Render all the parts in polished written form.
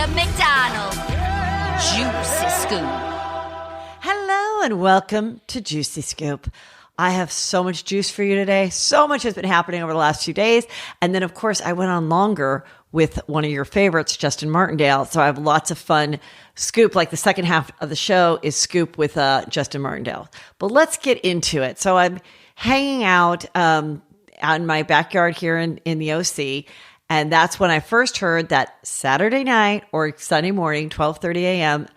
The McDonald Juicy Scoop. Hello and welcome to Juicy Scoop. I have so much juice for you today. So much has been happening over the last few days. And then, of course, I went on longer with one of your favorites, Justin Martindale. So I have lots of fun scoop. Like the second half of the show is scoop with Justin Martindale. But let's get into it. So I'm hanging out on my backyard here in the OC. And that's when I first heard that Saturday night or Sunday morning, 12:30 a.m.,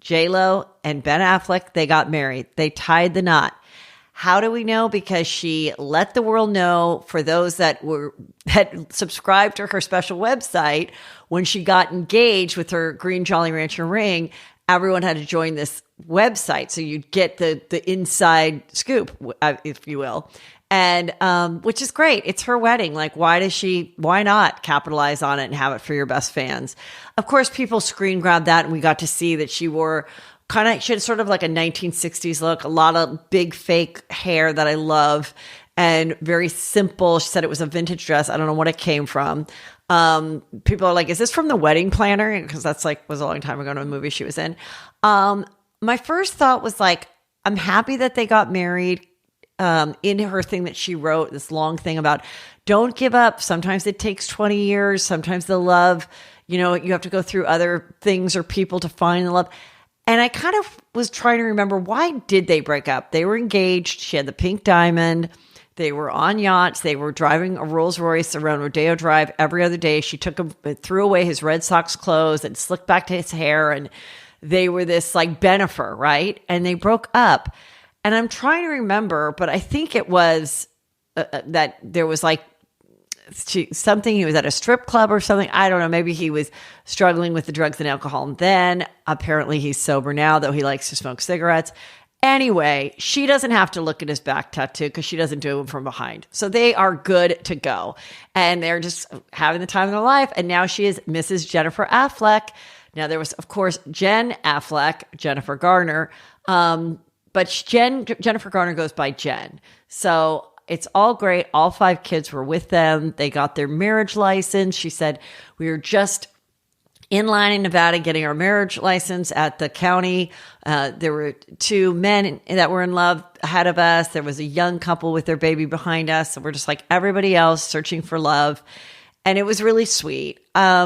JLo and Ben Affleck, they got married. They tied the knot. How do we know? Because she let the world know, for those that subscribed to her special website, when she got engaged with her green Jolly Rancher ring, everyone had to join this website. So you'd get the inside scoop, if you will. And which is great. It's her wedding. Like, why not capitalize on it and have it for your best fans? Of course, people screen grabbed that, and we got to see that she had sort of like a 1960s look, a lot of big fake hair that I love, and very simple. She said it was a vintage dress. I don't know what it came from. People are like, is this from The Wedding Planner? Because that's was a long time ago in a movie she was in. My first thought was like, I'm happy that they got married. In her thing that she wrote, this long thing about don't give up. Sometimes it takes 20 years. Sometimes the love, you have to go through other things or people to find the love. And I kind of was trying to remember, why did they break up? They were engaged. She had the pink diamond. They were on yachts. They were driving a Rolls Royce around Rodeo Drive every other day. She threw away his Red Sox clothes and slicked back to his hair. And they were this like benefer, right? And they broke up. And I'm trying to remember, but I think it was that there was something, he was at a strip club or something. I don't know. Maybe he was struggling with the drugs and alcohol. And then apparently he's sober now, though he likes to smoke cigarettes. Anyway, she doesn't have to look at his back tattoo because she doesn't do it from behind. So they are good to go. And they're just having the time of their life. And now she is Mrs. Jennifer Affleck. Now there was, of course, Jen Affleck, Jennifer Garner. But Jennifer Garner goes by Jen. So it's all great. All 5 kids were with them. They got their marriage license. She said, we were just in line in Nevada getting our marriage license at the county. There were 2 men that were in love ahead of us. There was a young couple with their baby behind us. So we're just like everybody else searching for love. And it was really sweet. I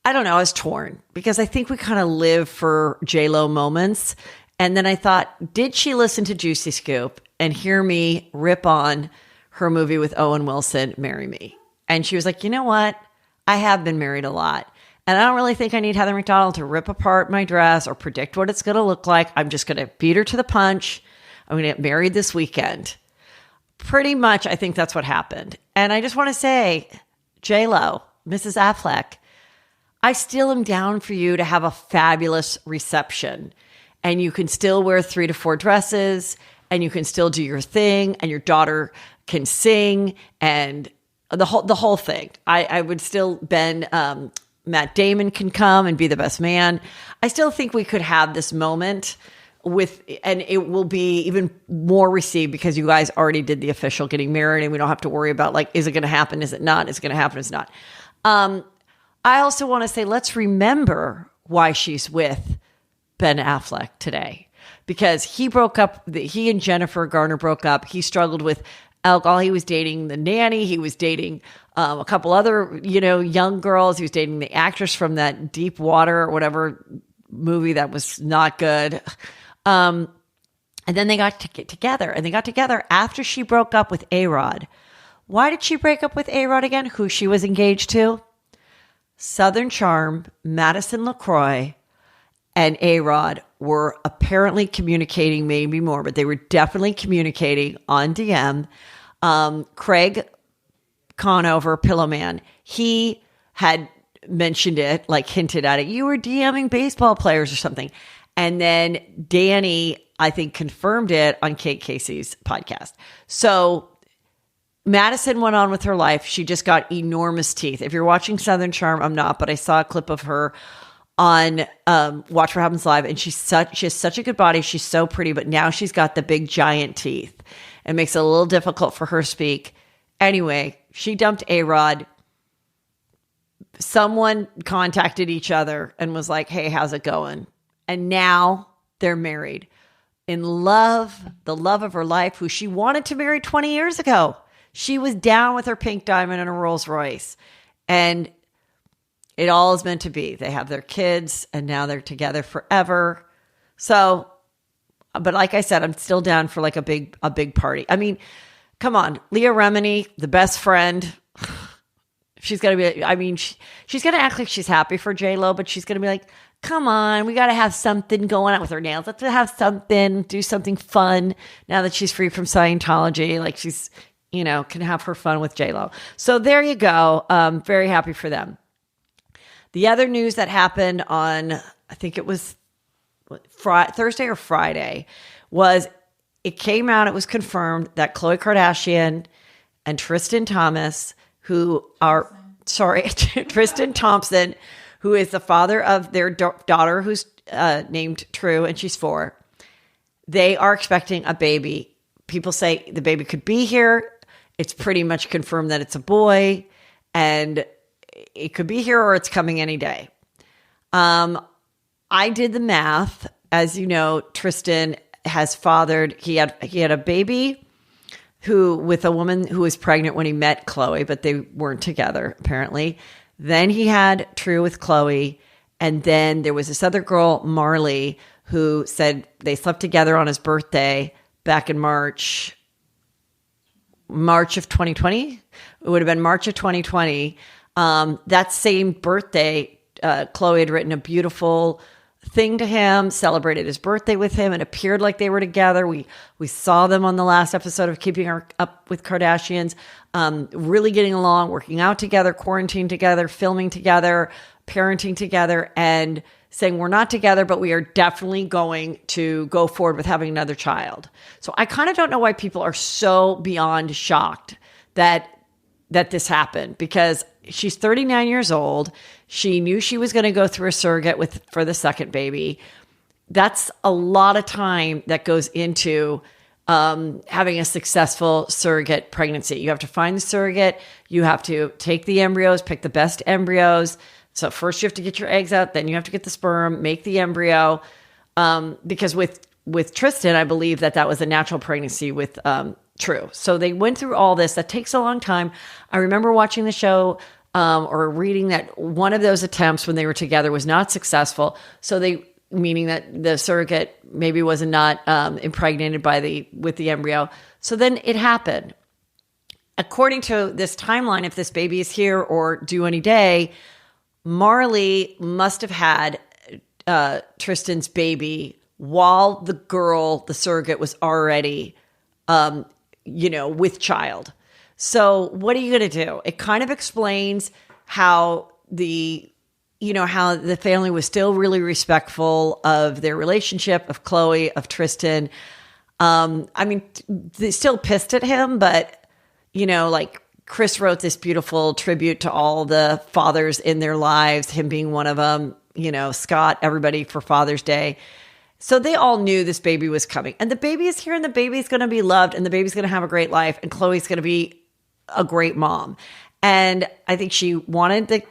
don't know. I was torn because I think we kind of live for JLo moments. And then I thought, did she listen to Juicy Scoop and hear me rip on her movie with Owen Wilson, Marry Me? And she was like, you know what? I have been married a lot. And I don't really think I need Heather McDonald to rip apart my dress or predict what it's going to look like. I'm just going to beat her to the punch. I'm going to get married this weekend. Pretty much, I think that's what happened. And I just want to say, JLo, Mrs. Affleck, I still am down for you to have a fabulous reception. And you can still wear 3 to 4 dresses, and you can still do your thing, and your daughter can sing, and the whole thing. I would still, Matt Damon can come and be the best man. I still think we could have this moment and it will be even more received because you guys already did the official getting married, and we don't have to worry about is it going to happen? Is it not? Is it going to happen? Is it not? I also want to say, let's remember why she's with Ben Affleck today, because he and Jennifer Garner broke up. He struggled with alcohol. He was dating the nanny. He was dating a couple other, young girls. He was dating the actress from that Deep Water or whatever movie that was not good. And then they got to get together, and they got together after she broke up with A-Rod. Why did she break up with A-Rod again? Who she was engaged to? Southern Charm, Madison LaCroix, and A-Rod were apparently communicating, maybe more, but they were definitely communicating on DM. Craig Conover, Pillowman, he had mentioned it, hinted at it. You were DMing baseball players or something. And then Danny, I think, confirmed it on Kate Casey's podcast. So Madison went on with her life. She just got enormous teeth. If you're watching Southern Charm, I'm not, but I saw a clip of her on Watch What Happens Live, and she has such a good body. She's so pretty, but now she's got the big giant teeth. It makes it a little difficult for her to speak. Anyway, she dumped A-Rod. someone contacted each other and was like, hey, how's it going? And now they're married. In love, the love of her life, who she wanted to marry 20 years ago. She was down with her pink diamond and a Rolls Royce. And it all is meant to be. They have their kids and now they're together forever. So, but like I said, I'm still down for like a big party. I mean, come on, Leah Remini, the best friend. She's going to be, I mean, she's going to act like she's happy for JLo, but she's going to be like, come on, we got to have something going on with her nails. Let's have something, do something fun now that she's free from Scientology. Like she's, can have her fun with JLo. So there you go. Very happy for them. The other news that happened on, I think it was Thursday or Friday, was it came out, it was confirmed that Khloe Kardashian and Tristan Thompson, who is the father of their daughter, who's named True, and she's 4. They are expecting a baby. People say the baby could be here. It's pretty much confirmed that it's a boy, and it could be here or it's coming any day. I did the math. As you know, Tristan has fathered. He had a baby with a woman who was pregnant when he met Khloe, but they weren't together apparently. Then he had True with Khloe, and then there was this other girl, Marley, who said they slept together on his birthday back in March of 2020. It would have been March of 2020. That same birthday, Khloe had written a beautiful thing to him, celebrated his birthday with him. It appeared like they were together. We saw them on the last episode of Keeping Up with Kardashians, really getting along, working out together, quarantined together, filming together, parenting together, and saying we're not together, but we are definitely going to go forward with having another child. So I kind of don't know why people are so beyond shocked that this happened, because she's 39 years old. She knew she was going to go through a surrogate for the second baby. That's a lot of time that goes into having a successful surrogate pregnancy. You have to find the surrogate. You have to take the embryos, pick the best embryos. So first you have to get your eggs out, then you have to get the sperm, make the embryo. Because with Tristan, I believe that was a natural pregnancy with True. So they went through all this. That takes a long time. I remember watching the show or reading that one of those attempts when they were together was not successful. So meaning that the surrogate maybe was not impregnated with the embryo. So then it happened. According to this timeline, if this baby is here or due any day, Marley must have had Tristan's baby while the surrogate was already with child. So what are you going to do? It kind of explains how the family was still really respectful of their relationship, of Khloe, of Tristan. They still pissed at him, but, Chris wrote this beautiful tribute to all the fathers in their lives, him being one of them, Scott, everybody for Father's Day. So they all knew this baby was coming, and the baby is here, and the baby is going to be loved, and the baby's going to have a great life, and Khloe's going to be a great mom. And I think she wanted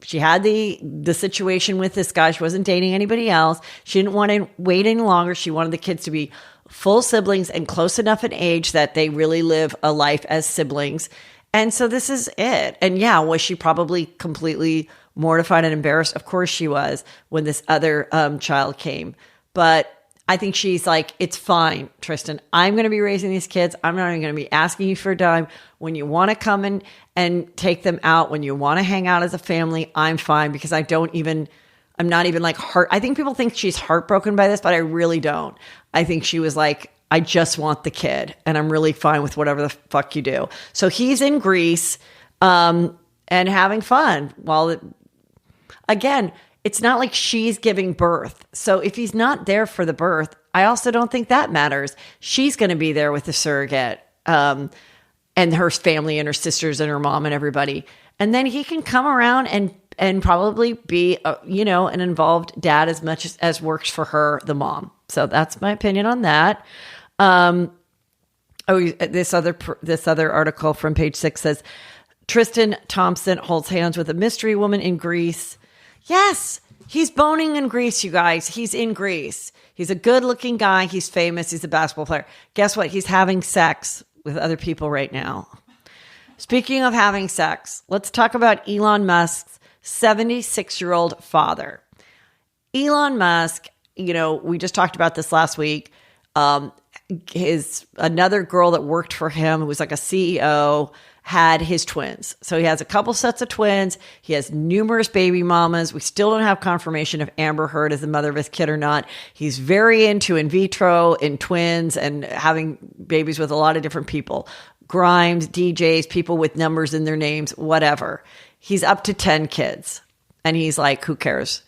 she had the situation with this guy. She wasn't dating anybody else. She didn't want to wait any longer. She wanted the kids to be full siblings and close enough in age that they really live a life as siblings. And so this is it. And yeah, was she probably completely mortified and embarrassed? Of course she was when this other child came. But I think she's like, it's fine, Tristan. I'm going to be raising these kids. I'm not even going to be asking you for a dime. When you want to come in and take them out, when you want to hang out as a family, I'm fine, because I'm not even like I think people think she's heartbroken by this, but I really don't. I think she was like, I just want the kid, and I'm really fine with whatever the fuck you do. So he's in Greece and having fun. Again, it's not like she's giving birth. So if he's not there for the birth, I also don't think that matters. She's going to be there with the surrogate and her family and her sisters and her mom and everybody. And then he can come around and probably be, an involved dad as much as works for her, the mom. So that's my opinion on that. This other article from Page 6 says, Tristan Thompson holds hands with a mystery woman in Greece. Yes, he's boning in Greece, you guys. He's in Greece. He's a good-looking guy. He's famous. He's a basketball player. Guess what? He's having sex with other people right now. Speaking of having sex, let's talk about Elon Musk's 76-year-old father. Elon Musk, we just talked about this last week. Another girl that worked for him, who was like a CEO, had his twins. So he has a couple sets of twins. He has numerous baby mamas. We still don't have confirmation if Amber Heard is the mother of his kid or not. He's very into in vitro in twins and having babies with a lot of different people. Grimes, DJs, people with numbers in their names, whatever. He's up to 10 kids. And he's like, who cares?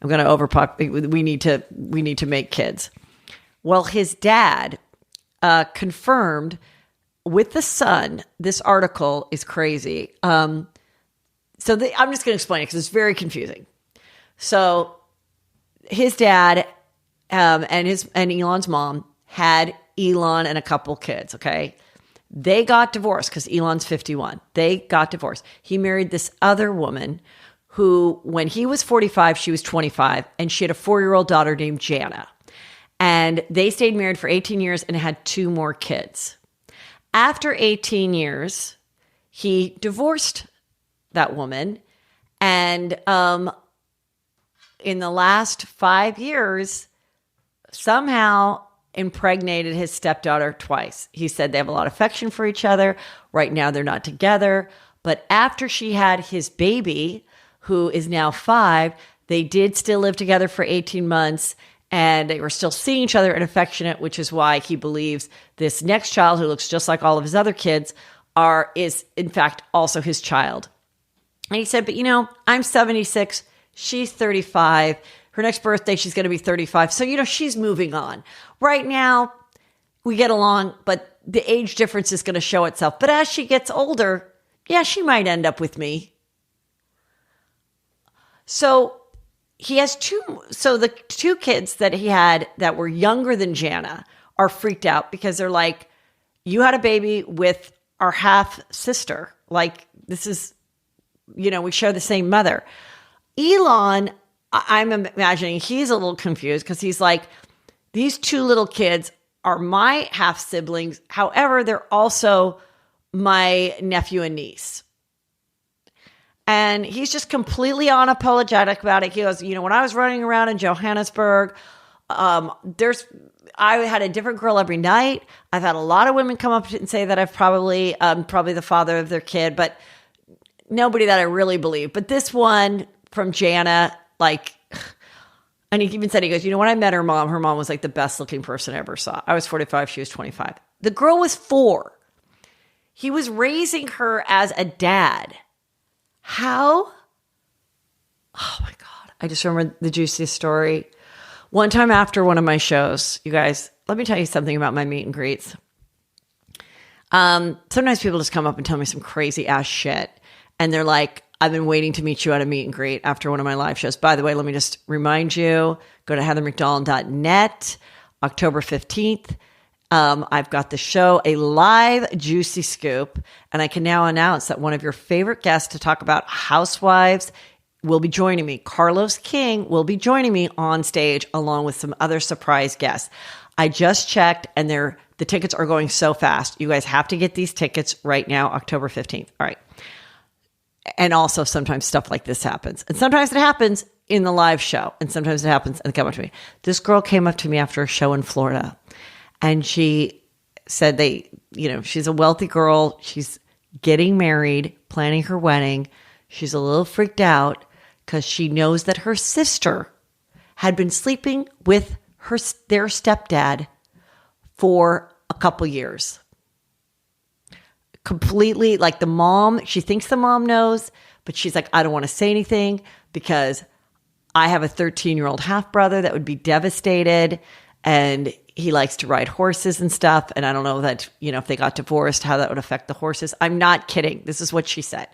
I'm going to overpopulate. We need to make kids. Well, his dad confirmed with the Sun. This article is crazy. I'm just going to explain it because it's very confusing. So his dad and Elon's mom had Elon and a couple kids. Okay, they got divorced because Elon's 51. They got divorced. He married this other woman who, when he was 45, she was 25, and she had a 4-year-old daughter named Jana. And they stayed married for 18 years and had 2 more kids. After 18 years, he divorced that woman. And in the last 5 years, somehow impregnated his stepdaughter twice. He said they have a lot of affection for each other. Right now, they're not together. But after she had his baby, who is now 5, they did still live together for 18 months. And they were still seeing each other and affectionate, which is why he believes this next child, who looks just like all of his other kids, is in fact also his child. And he said, but I'm 76, she's 35. Her next birthday, she's going to be 35. So, she's moving on. Right now, we get along, but the age difference is going to show itself. But as she gets older, yeah, she might end up with me. So he has 2. So the 2 kids that he had that were younger than Jana are freaked out because they're like, you had a baby with our half sister. Like, this is, we share the same mother. Elon, I'm imagining he's a little confused because he's like, these 2 little kids are my half siblings. However, they're also my nephew and niece. And he's just completely unapologetic about it. He goes, when I was running around in Johannesburg, I had a different girl every night. I've had a lot of women come up and say that I've probably the father of their kid, but nobody that I really believe. But this one from Jana, and he even said, he goes, when I met her mom was like the best looking person I ever saw. I was 45, she was 25. The girl was 4. He was raising her as a dad. How? Oh my God. I just remember the juiciest story. One time after one of my shows, you guys, let me tell you something about my meet and greets. Sometimes people just come up and tell me some crazy ass shit. And they're like, I've been waiting to meet you at a meet and greet after one of my live shows. By the way, let me just remind you, go to heathermcdonald.net, October 15th. I've got the show, a live juicy scoop, and I can now announce that one of your favorite guests to talk about housewives will be joining me. Carlos King will be joining me on stage along with some other surprise guests. I just checked, and the tickets are going so fast. You guys have to get these tickets right now, October 15th. All right. And also sometimes stuff like this happens. And sometimes it happens in the live show, and sometimes it happens and they come up to me. This girl came up to me after a show in Florida. And she said she's a wealthy girl. She's getting married, planning her wedding. She's a little freaked out because she knows that her sister had been sleeping with their stepdad for a couple years. Completely, like the mom, she thinks the mom knows, but she's like, I don't want to say anything because I have a 13-year-old half brother that would be devastated. And he likes to ride horses and stuff. And I don't know that, if they got divorced, how that would affect the horses. I'm not kidding. This is what she said.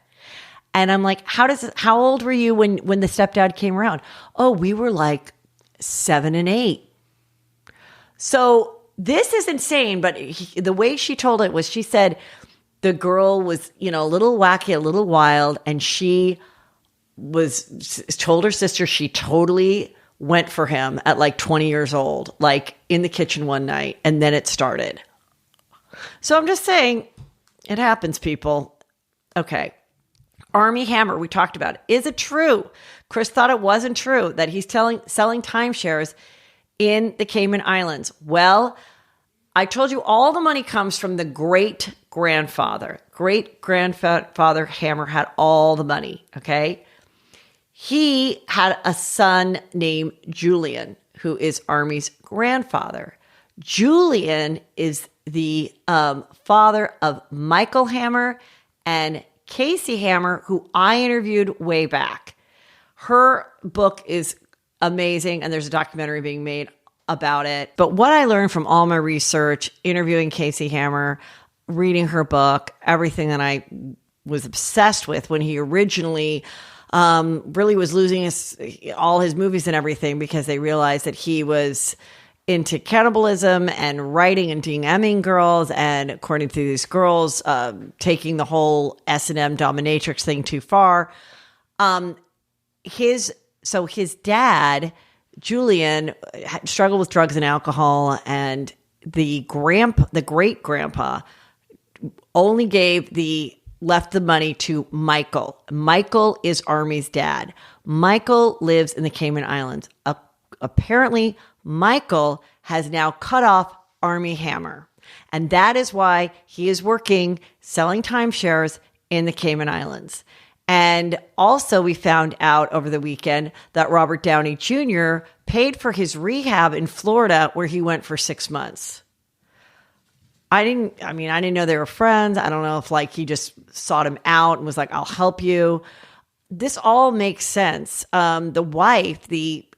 And I'm like, how old were you when the stepdad came around? Oh, we were like 7 and 8. So this is insane. But the way she told it was, she said the girl was, a little wacky, a little wild, and she told her sister she totally went for him at like 20 years old, like in the kitchen one night, and then it started. So I'm just saying, it happens, people. Okay. Armie Hammer, we talked about it. Is it true? Chris thought it wasn't true that he's selling timeshares in the Cayman Islands. Well, I told you all the money comes from the great-grandfather. Great-grandfather Hammer had all the money, okay? He had a son named Julian, who is Armie's grandfather. Julian is the father of Michael Hammer and Casey Hammer, who I interviewed way back. Her book is amazing, and there's a documentary being made about it. But what I learned from all my research, interviewing Casey Hammer, reading her book, everything that I was obsessed with when he originally really was losing all his movies and everything because they realized that he was into cannibalism and writing and DMing girls, and according to these girls, taking the whole S&M dominatrix thing too far. His dad, Julian, struggled with drugs and alcohol, and the great grandpa only left the money to Michael. Michael is Armie's dad. Michael lives in the Cayman Islands. Apparently, Michael has now cut off Armie Hammer. And that is why he is working, selling timeshares in the Cayman Islands. And also we found out over the weekend that Robert Downey Jr. paid for his rehab in Florida, where he went for 6 months. I didn't know they were friends. I don't know if he just sought him out and was like, I'll help you. This all makes sense. The wife,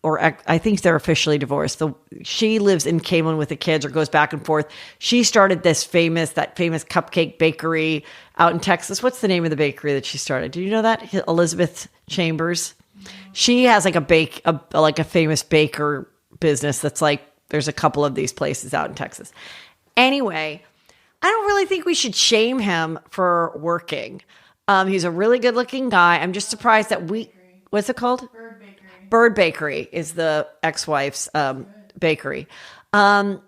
I think they're officially divorced. She lives in Cayman with the kids, or goes back and forth. She started that famous cupcake bakery out in Texas. What's the name of the bakery that she started? Do you know that? Elizabeth Chambers. She has a famous baker business that's there's a couple of these places out in Texas. Anyway, I don't really think we should shame him for working. He's a really good looking guy. I'm just surprised that what's it called? Bird Bakery. Bird Bakery is the ex-wife's bakery. I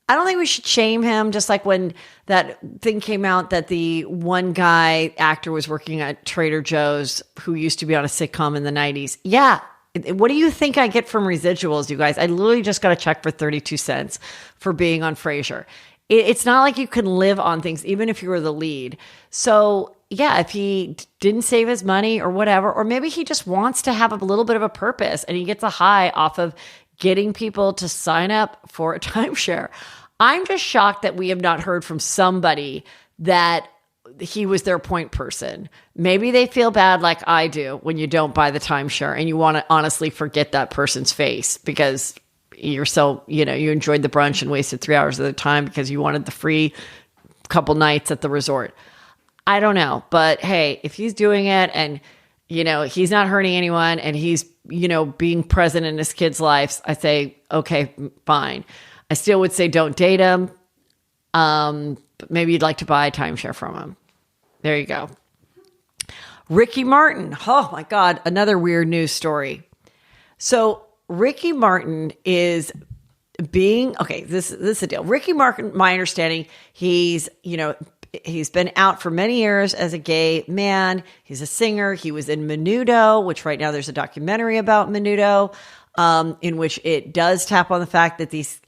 don't think we should shame him, just like when that thing came out that the one guy actor was working at Trader Joe's who used to be on a sitcom in the 90s. Yeah. What do you think I get from residuals, you guys? I literally just got a check for 32 cents for being on Frasier. It's not like you can live on things, even if you were the lead. So yeah, if he didn't save his money or whatever, or maybe he just wants to have a little bit of a purpose and he gets a high off of getting people to sign up for a timeshare. I'm just shocked that we have not heard from somebody that he was their point person. Maybe they feel bad like I do when you don't buy the timeshare and you want to honestly forget that person's face because you're so, you enjoyed the brunch and wasted 3 hours of the time because you wanted the free couple nights at the resort. I don't know, but hey, if he's doing it and, he's not hurting anyone and he's, being present in his kids' lives, I say, okay, fine. I still would say don't date him. But maybe you'd like to buy a timeshare from him. There you go. Ricky Martin. Oh my God. Another weird news story. So Ricky Martin is this is the deal. Ricky Martin, my understanding, he's been out for many years as a gay man. He's a singer. He was in Menudo, which right now there's a documentary about Menudo, in which it does tap on the fact that these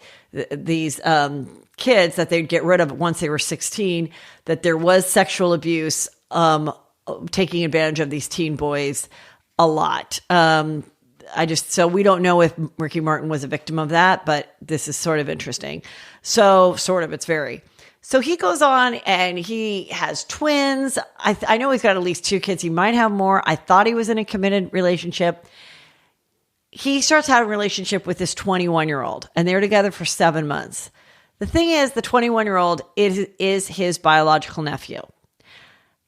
kids that they'd get rid of once they were 16, that there was sexual abuse, taking advantage of these teen boys a lot. So we don't know if Ricky Martin was a victim of that, but this is sort of interesting. So he goes on and he has twins. I know he's got at least 2 kids. He might have more. I thought he was in a committed relationship. He starts having a relationship with this 21-year-old, and they were together for 7 months. The thing is, the 21-year-old is his biological nephew.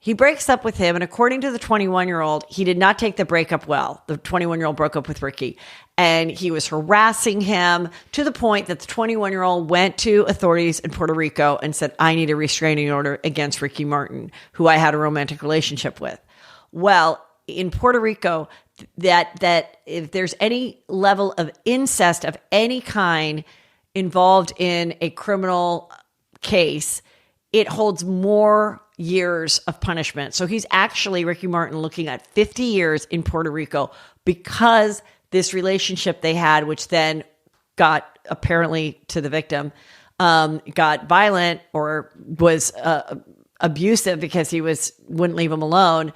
He breaks up with him, and according to the 21-year-old, he did not take the breakup well. The 21-year-old broke up with Ricky, and he was harassing him to the point that the 21-year-old went to authorities in Puerto Rico and said, I need a restraining order against Ricky Martin, who I had a romantic relationship with. Well, in Puerto Rico, that if there's any level of incest of any kind involved in a criminal case, it holds more years of punishment. So he's actually, Ricky Martin, looking at 50 years in Puerto Rico because this relationship they had, which then got apparently to the victim, got violent or was abusive because he wouldn't leave him alone.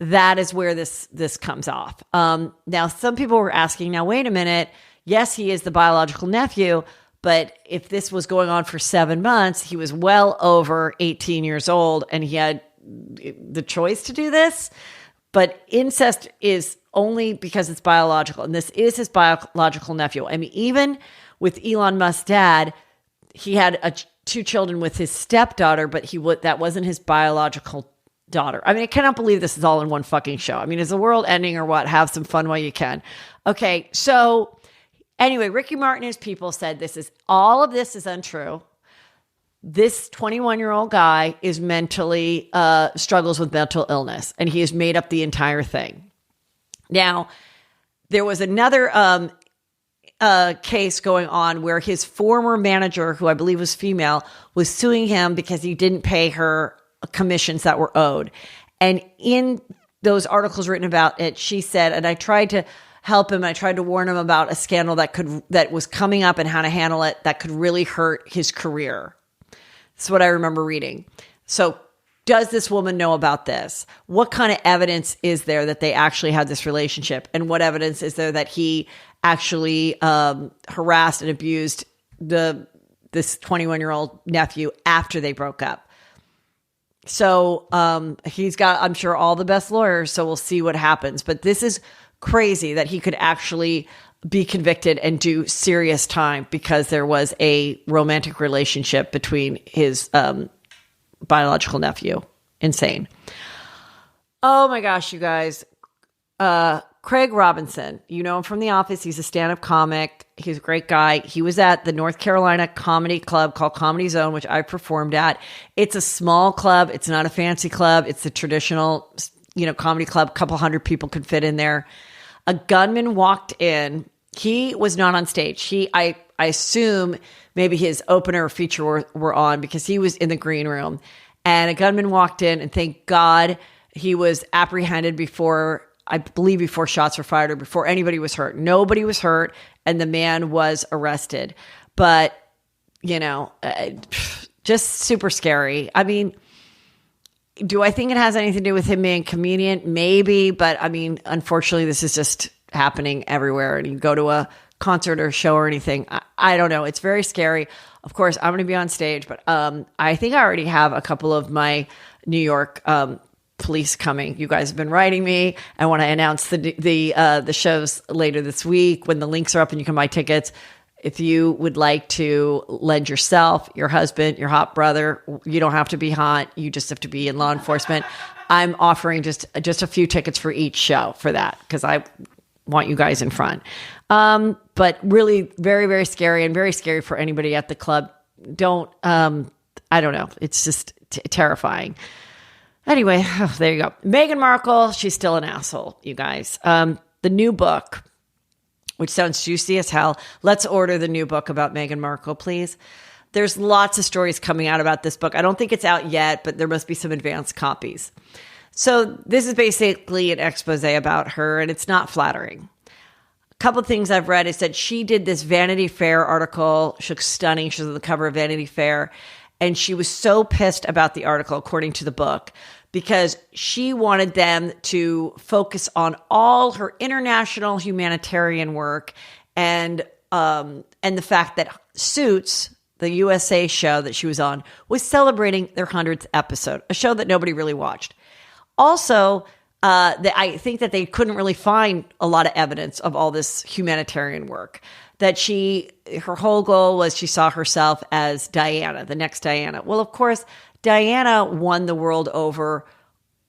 That is where this comes off. Now, some people were asking, now, wait a minute. Yes, he is the biological nephew, but if this was going on for 7 months, he was well over 18 years old and he had the choice to do this. But incest is only because it's biological, and this is his biological nephew. I mean, even with Elon Musk's dad, he had 2 children with his stepdaughter, but that wasn't his biological daughter. I mean, I cannot believe this is all in one fucking show. I mean, is the world ending or what? Have some fun while you can. Okay, so anyway, Ricky Martin and his people said all of this is untrue. This 21-year-old guy is mentally, struggles with mental illness, and he has made up the entire thing. Now, there was another case going on where his former manager, who I believe was female, was suing him because he didn't pay her commissions that were owed. And in those articles written about it, she said, and I tried to help him, I tried to warn him about a scandal that was coming up and how to handle it that could really hurt his career. That's what I remember reading. So does this woman know about this? What kind of evidence is there that they actually had this relationship? And what evidence is there that he actually harassed and abused this 21-year-old nephew after they broke up? So he's got, I'm sure, all the best lawyers, so we'll see what happens. But this is crazy that he could actually be convicted and do serious time because there was a romantic relationship between his biological nephew. Insane. Oh my gosh, you guys. Craig Robinson, you know him from The Office. He's a stand-up comic. He's a great guy. He was at the North Carolina comedy club called Comedy Zone, which I performed at. It's a small club. It's not a fancy club. It's a traditional, comedy club. A couple hundred people could fit in there. A gunman walked in. He was not on stage. I assume maybe his opener or feature were on because he was in the green room. And a gunman walked in, and thank God he was apprehended before shots were fired or before anybody was hurt. Nobody was hurt, and the man was arrested. But, just super scary. I mean, do I think it has anything to do with him being a comedian? Maybe, but I mean, unfortunately, this is just happening everywhere. And you go to a concert or show or anything. I don't know. It's very scary. Of course, I'm going to be on stage, but I think I already have a couple of my New York police coming. You guys have been writing me. I want to announce the shows later this week when the links are up and you can buy tickets. If you would like to lend yourself, your husband, your hot brother, you don't have to be hot. You just have to be in law enforcement. I'm offering just a few tickets for each show for that because I want you guys in front. But really very, very scary and very scary for anybody at the club. I don't know. It's just terrifying. Anyway, there you go. Meghan Markle, she's still an asshole, you guys. The new book, which sounds juicy as hell. Let's order the new book about Meghan Markle, please. There's lots of stories coming out about this book. I don't think it's out yet, but there must be some advanced copies. So this is basically an expose about her, and it's not flattering. A couple of things I've read is that she did this Vanity Fair article. She looks stunning. She's on the cover of Vanity Fair. And she was so pissed about the article, according to the book, because she wanted them to focus on all her international humanitarian work and the fact that Suits, the USA show that she was on, was celebrating their 100th episode, a show that nobody really watched. Also, I think that they couldn't really find a lot of evidence of all this humanitarian work. That her whole goal was she saw herself as Diana, the next Diana. Well, of course, Diana won the world over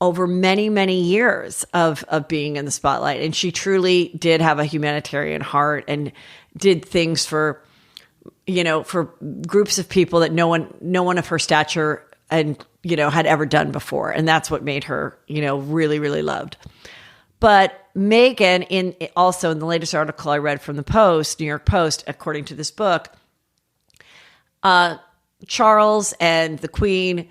over many, many years of being in the spotlight. And she truly did have a humanitarian heart and did things for, for groups of people that no one of her stature and, had ever done before. And that's what made her, really, really loved. But Meghan, also in the latest article I read from the Post, New York Post, according to this book, Charles and the Queen,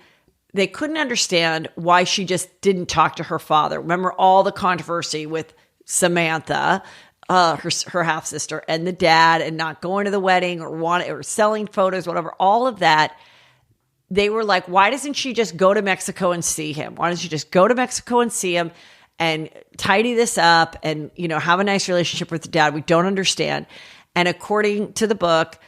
they couldn't understand why she just didn't talk to her father. Remember all the controversy with Samantha, her half sister, and the dad, and not going to the wedding or selling photos, whatever. All of that, they were like, why doesn't she just go to Mexico and see him? Why doesn't she just go to Mexico and see him and tidy this up and have a nice relationship with the dad? We don't understand. And according to the book,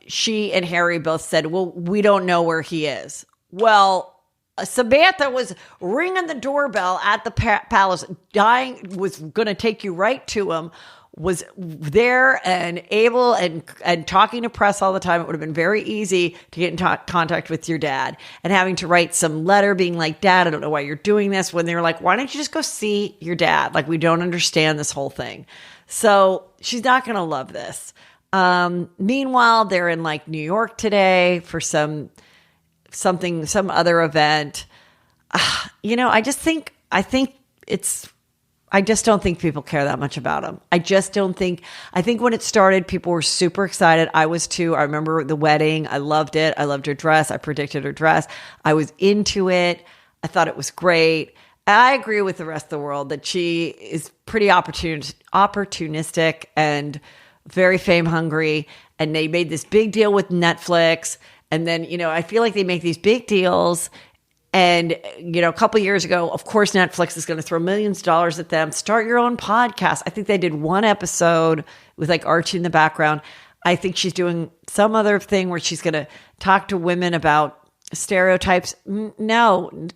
she and Harry both said, well, we don't know where he is. Well, Samantha was ringing the doorbell at the palace, was going to take you right to him, was there and able and talking to press all the time. It would have been very easy to get in contact with your dad, and having to write some letter being like, Dad, I don't know why you're doing this, when they were like, why don't you just go see your dad? Like, we don't understand this whole thing. So she's not going to love this. Meanwhile, they're in like New York today for some other event. I just don't think people care that much about him. I think when it started, people were super excited. I was too. I remember the wedding. I loved it. I loved her dress. I predicted her dress. I was into it. I thought it was great. I agree with the rest of the world that she is pretty opportunistic and very fame hungry. And they made this big deal with Netflix. And then, I feel like they make these big deals. And, a couple of years ago, of course, Netflix is going to throw millions of dollars at them. Start your own podcast. I think they did one episode with like Archie in the background. I think she's doing some other thing where she's going to talk to women about stereotypes. No.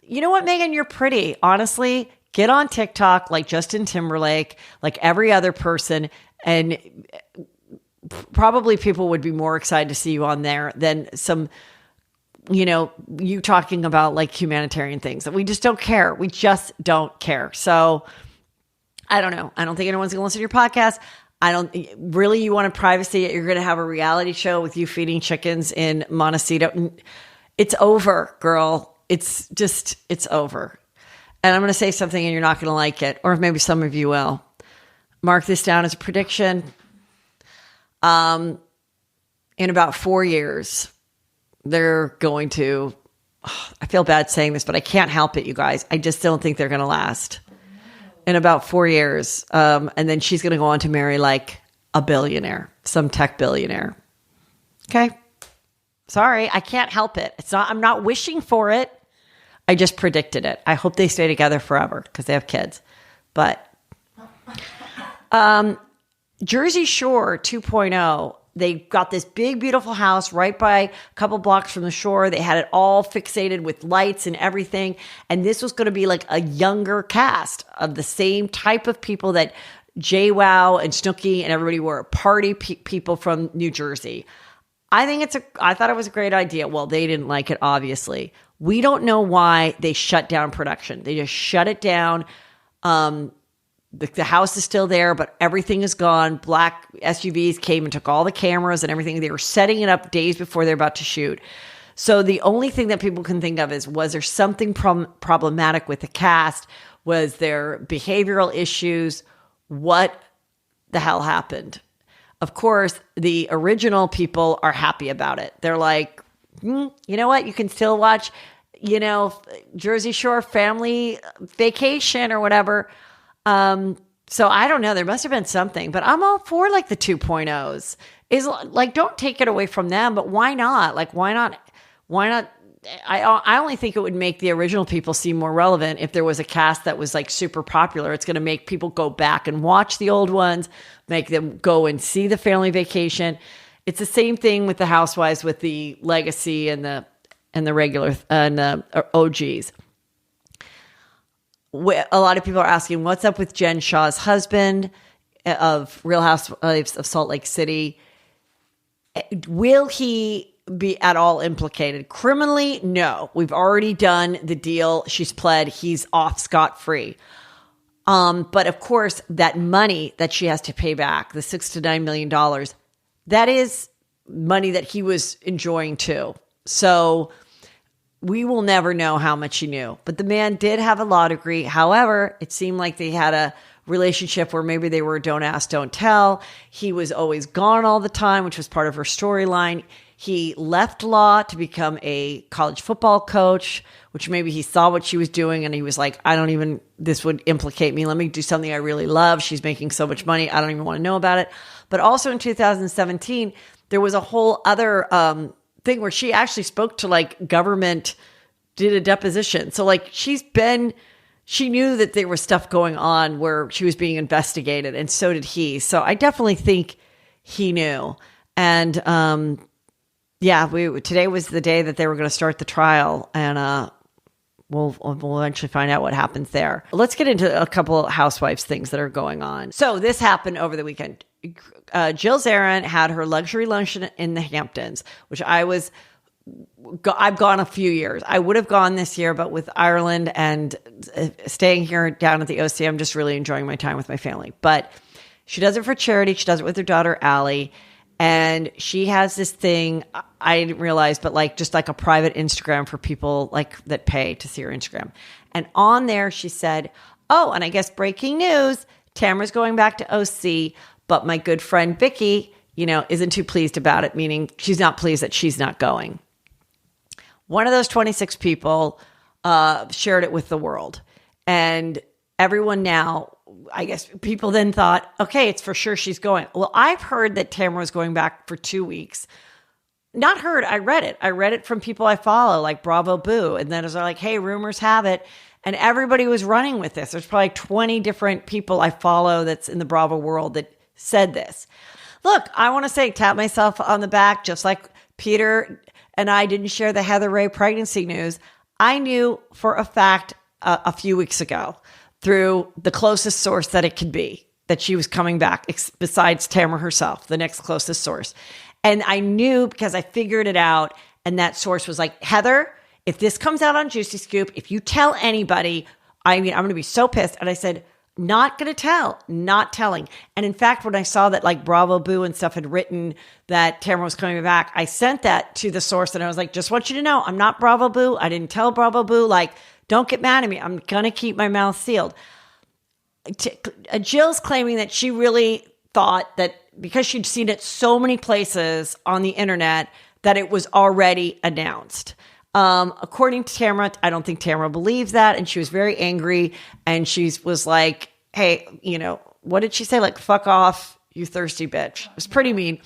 You know what, Meghan? You're pretty. Honestly, get on TikTok like Justin Timberlake, like every other person. And probably people would be more excited to see you on there than some, you talking about like humanitarian things that we just don't care. We just don't care. So I don't know. I don't think anyone's going to listen to your podcast. You want privacy. You're going to have a reality show with you feeding chickens in Montecito. It's over, girl. It's over. And I'm going to say something and you're not going to like it. Or maybe some of you will. Mark this down as a prediction. In about 4 years, they're going to, I feel bad saying this, but I can't help it, you guys. I just don't think they're going to last in about 4 years. And then she's going to go on to marry like a billionaire, some tech billionaire. Okay. Sorry. I can't help it. I'm not wishing for it. I just predicted it. I hope they stay together forever because they have kids, but, Jersey Shore 2.0, they got this big, beautiful house right by a couple blocks from the shore. They had it all fixated with lights and everything. And this was going to be like a younger cast of the same type of people that JWoww and Snooki and everybody were, party people from New Jersey. I thought it was a great idea. Well, they didn't like it, obviously. We don't know why they shut down production. They just shut it down. The house is still there, but everything is gone. Black SUVs came and took all the cameras and everything. They were setting it up days before they're about to shoot. So the only thing that people can think of is, was there something problematic with the cast? Was there behavioral issues? What the hell happened? Of course, the original people are happy about it. They're like, you know what? You can still watch, Jersey Shore Family Vacation or whatever. So I don't know. There must have been something, but I'm all for like the 2.0s. Is like, don't take it away from them, but why not? Like, why not? I only think it would make the original people seem more relevant if there was a cast that was like super popular. It's going to make people go back and watch the old ones, make them go and see the Family Vacation. It's the same thing with the Housewives, with the legacy and the regular and the OGs. A lot of people are asking, what's up with Jen Shah's husband of Real Housewives of Salt Lake City? Will he be at all implicated. Criminally, no. We've already done the deal. She's pled. He's off scot-free. But of course, that money that she has to pay back, the $6 to $9 million, that is money that he was enjoying too. So we will never know how much he knew. But the man did have a law degree. However, it seemed like they had a relationship where maybe they were don't ask, don't tell. He was always gone all the time, which was part of her storyline. He left law to become a college football coach, which maybe he saw what she was doing and he was like, this would implicate me. Let me do something I really love. She's making so much money. I don't even want to know about it. But also in 2017, there was a whole other thing where she actually spoke to like government, did a deposition. So like she knew that there was stuff going on where she was being investigated, and so did he. So I definitely think he knew. And today was the day that they were going to start the trial, and we'll eventually find out what happens there. Let's get into a couple of housewives things that are going on. So this happened over the weekend. Jill Zarin had her luxury luncheon in the Hamptons, which I've gone a few years. I would have gone this year, but with Ireland and staying here down at the OC, I'm just really enjoying my time with my family. But she does it for charity. She does it with her daughter, Allie. And she has this thing, I didn't realize, but like just like a private Instagram for people like that pay to see her Instagram. And on there, she said, oh, and I guess breaking news, Tamra's going back to OC, but my good friend Vicky, isn't too pleased about it, meaning she's not pleased that she's not going. One of those 26 people shared it with the world. And everyone now, I guess people then thought, okay, it's for sure she's going. Well, I've heard that Tamra was going back for 2 weeks. Not heard, I read it. I read it from people I follow, like Bravo Boo. And then it was like, hey, rumors have it. And everybody was running with this. There's probably 20 different people I follow that's in the Bravo world that said this. Look, I want to say, tap myself on the back, just like Peter and I didn't share the Heather Ray pregnancy news. I knew for a fact a few weeks ago through the closest source that it could be that she was coming back, besides Tamra herself, the next closest source. And I knew because I figured it out. And that source was like, Heather, if this comes out on Juicy Scoop, if you tell anybody, I'm going to be so pissed. And I said, not going to tell, not telling. And in fact, when I saw that like Bravo Boo and stuff had written that Tamra was coming back, I sent that to the source and I was like, just want you to know, I'm not Bravo Boo. I didn't tell Bravo Boo. Like, don't get mad at me. I'm going to keep my mouth sealed. Jill's claiming that she really thought that because she'd seen it so many places on the internet that it was already announced. According to Tamra, I don't think Tamra believes that. And she was very angry. And she was like, hey, what did she say? Like, fuck off, you thirsty bitch. It was pretty mean.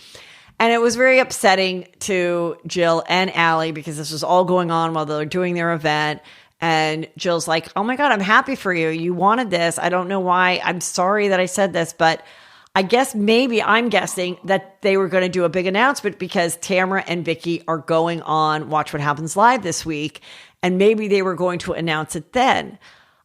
And it was very upsetting to Jill and Allie because this was all going on while they were doing their event. And Jill's like, oh my God, I'm happy for you. You wanted this. I don't know why. I'm sorry that I said this, but I guess I'm guessing that they were going to do a big announcement because Tamra and Vicky are going on Watch What Happens Live this week. And maybe they were going to announce it then.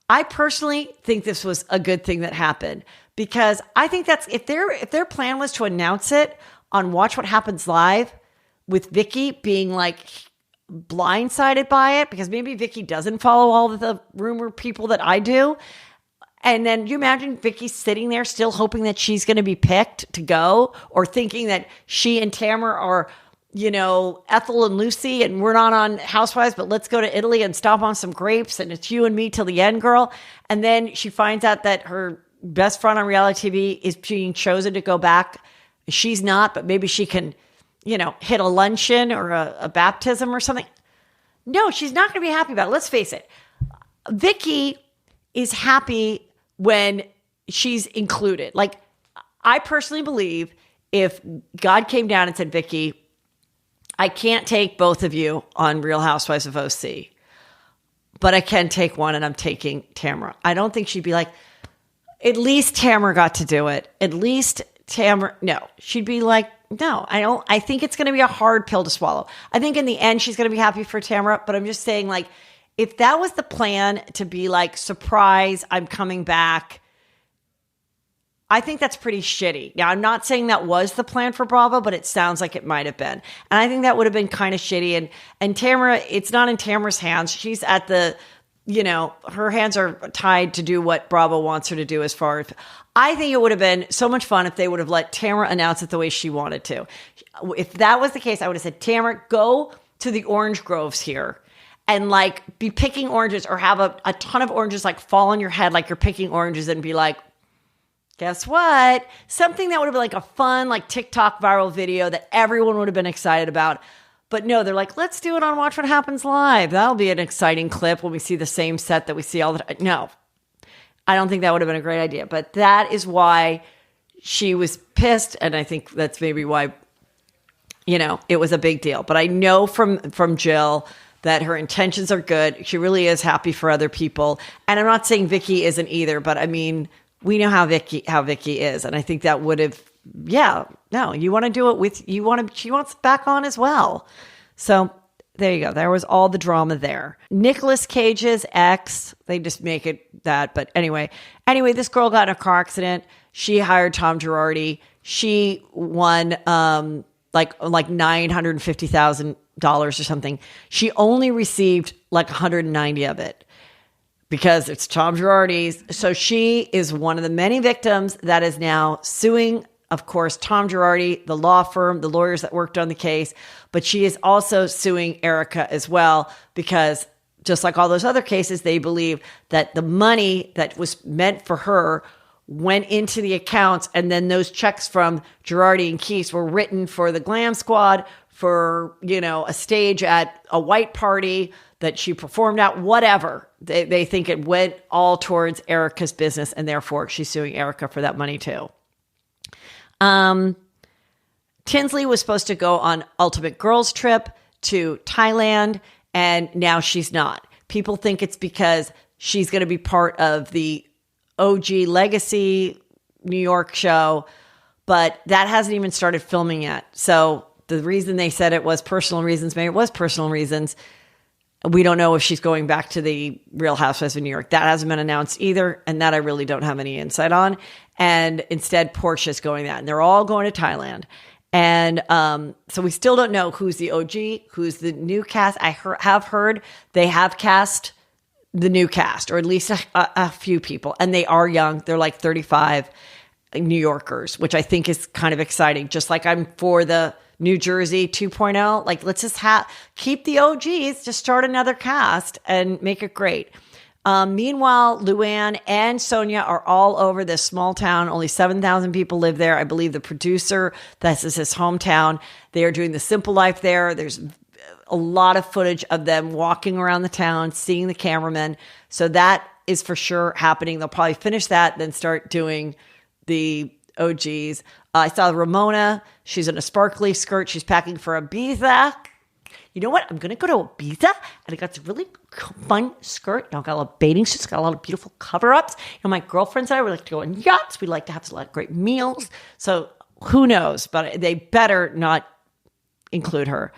I personally think this was a good thing that happened because I think that's if their plan was to announce it on Watch What Happens Live with Vicky being like blindsided by it, because maybe Vicky doesn't follow all of the rumor people that I do. And then you imagine Vicky sitting there still hoping that she's going to be picked to go, or thinking that she and Tamra are, Ethel and Lucy and we're not on Housewives, but let's go to Italy and stomp on some grapes and it's you and me till the end, girl. And then she finds out that her best friend on reality TV is being chosen to go back. She's not, but maybe she can, hit a luncheon or a baptism or something. No, she's not going to be happy about it. Let's face it. Vicky is happy when she's included. Like, I personally believe if God came down and said, Vicky, I can't take both of you on Real Housewives of OC, but I can take one, and I'm taking Tamra. I don't think she'd be like, at least Tamra got to do it. At least Tamra. No, she'd be like, no, I think it's going to be a hard pill to swallow. I think in the end, she's going to be happy for Tamra, but I'm just saying, like, if that was the plan to be like, surprise, I'm coming back, I think that's pretty shitty. Now, I'm not saying that was the plan for Bravo, but it sounds like it might have been. And I think that would have been kind of shitty. And Tamra, it's not in Tamra's hands. She's at the, her hands are tied to do what Bravo wants her to do as far as. I think it would have been so much fun if they would have let Tamra announce it the way she wanted to. If that was the case, I would have said, Tamra, go to the orange groves here and be picking oranges or have a ton of oranges fall on your head like you're picking oranges and be like, guess what? Something that would have been a fun TikTok viral video that everyone would have been excited about. But no, they're like, let's do it on Watch What Happens Live. That'll be an exciting clip when we see the same set that we see all the time. No, I don't think that would have been a great idea. But that is why she was pissed. And I think that's maybe why, it was a big deal. But I know from Jill that her intentions are good. She really is happy for other people. And I'm not saying Vicky isn't either, but I mean, we know how Vicky is. And I think that would have, you want to do it she wants back on as well. So there you go. There was all the drama there. Nicolas Cage's ex, they just make it that. But anyway, this girl got in a car accident. She hired Tom Girardi. She won like $950,000 or something. She only received 190 of it because it's Tom Girardi's. So she is one of the many victims that is now suing, of course, Tom Girardi, the law firm, the lawyers that worked on the case, but she is also suing Erika as well because just like all those other cases, they believe that the money that was meant for her went into the accounts, and then those checks from Girardi and Keese were written for the Glam Squad, for, a stage at a white party that she performed at, whatever. They think it went all towards Erika's business, and therefore she's suing Erika for that money too. Tinsley was supposed to go on Ultimate Girls Trip to Thailand, and now she's not. People think it's because she's going to be part of the OG Legacy New York show, but that hasn't even started filming yet. So the reason they said it was personal reasons, maybe it was personal reasons. We don't know if she's going back to the Real Housewives of New York. That hasn't been announced either, and that I really don't have any insight on. And instead, Portia's going that, and they're all going to Thailand. And so we still don't know who's the OG, who's the new cast. I have heard they have cast the new cast, or at least a few people, and they are young. They're 35 New Yorkers, which I think is kind of exciting. Just like I'm for the New Jersey 2.0, let's just keep the OGs, just start another cast and make it great. Meanwhile, Luann and Sonia are all over this small town. Only 7,000 people live there. I believe the producer, this is his hometown. They are doing the simple life there. There's a lot of footage of them walking around the town, seeing the cameramen. So that is for sure happening. They'll probably finish that, then start doing the OGs. I saw Ramona. She's in a sparkly skirt. She's packing for Ibiza. You know what? I'm going to go to Ibiza, and I got this really fun skirt. Now, I got a lot of bathing suits, got a lot of beautiful cover-ups. My girlfriends and I, we like to go on yachts. We like to have a lot of great meals. So who knows? But they better not include her.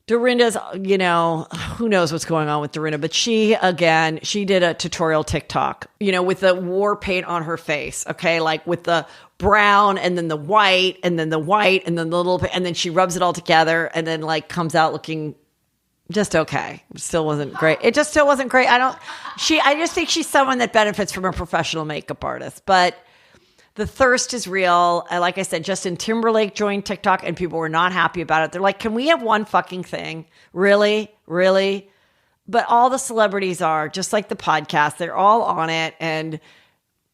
Dorinda's, who knows what's going on with Dorinda, but she did a tutorial TikTok, with the war paint on her face. Okay. With the brown and then the white and then the white and then the little, and then she rubs it all together and then comes out looking just okay. It still wasn't great. It just still wasn't great. I just think she's someone that benefits from a professional makeup artist, but the thirst is real. Like I said, Justin Timberlake joined TikTok and people were not happy about it. They're like, can we have one fucking thing? Really? Really? But all the celebrities are, just like the podcast. They're all on it. And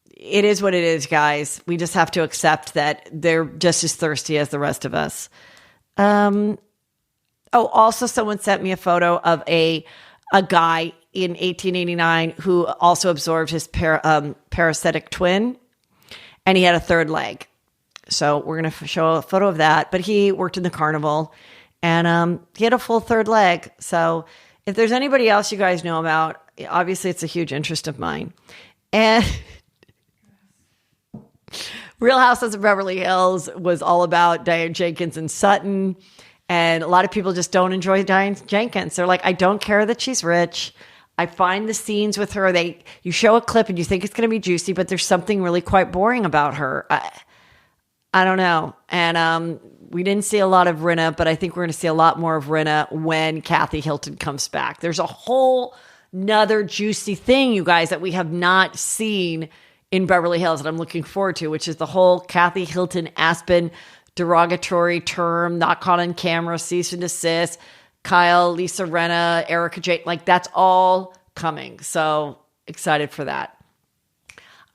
it is what it is, guys. We just have to accept that they're just as thirsty as the rest of us. Also someone sent me a photo of a guy in 1889 who also absorbed his parasitic twin. And he had a third leg. So we're going to show a photo of that. But he worked in the carnival and he had a full third leg. So if there's anybody else you guys know about, obviously it's a huge interest of mine. And Real Housewives of Beverly Hills was all about Diane Jenkins and Sutton. And a lot of people just don't enjoy Diane Jenkins. They're like, I don't care that she's rich. I find the scenes with her, you show a clip and you think it's going to be juicy, but there's something really quite boring about her. I don't know. And we didn't see a lot of Rinna, but I think we're going to see a lot more of Rinna when Kathy Hilton comes back. There's a whole nother juicy thing, you guys, that we have not seen in Beverly Hills that I'm looking forward to, which is the whole Kathy Hilton Aspen derogatory term, not caught on camera, cease and desist, Kyle, Lisa Rinna, Erika Jayne, like that's all coming. So excited for that.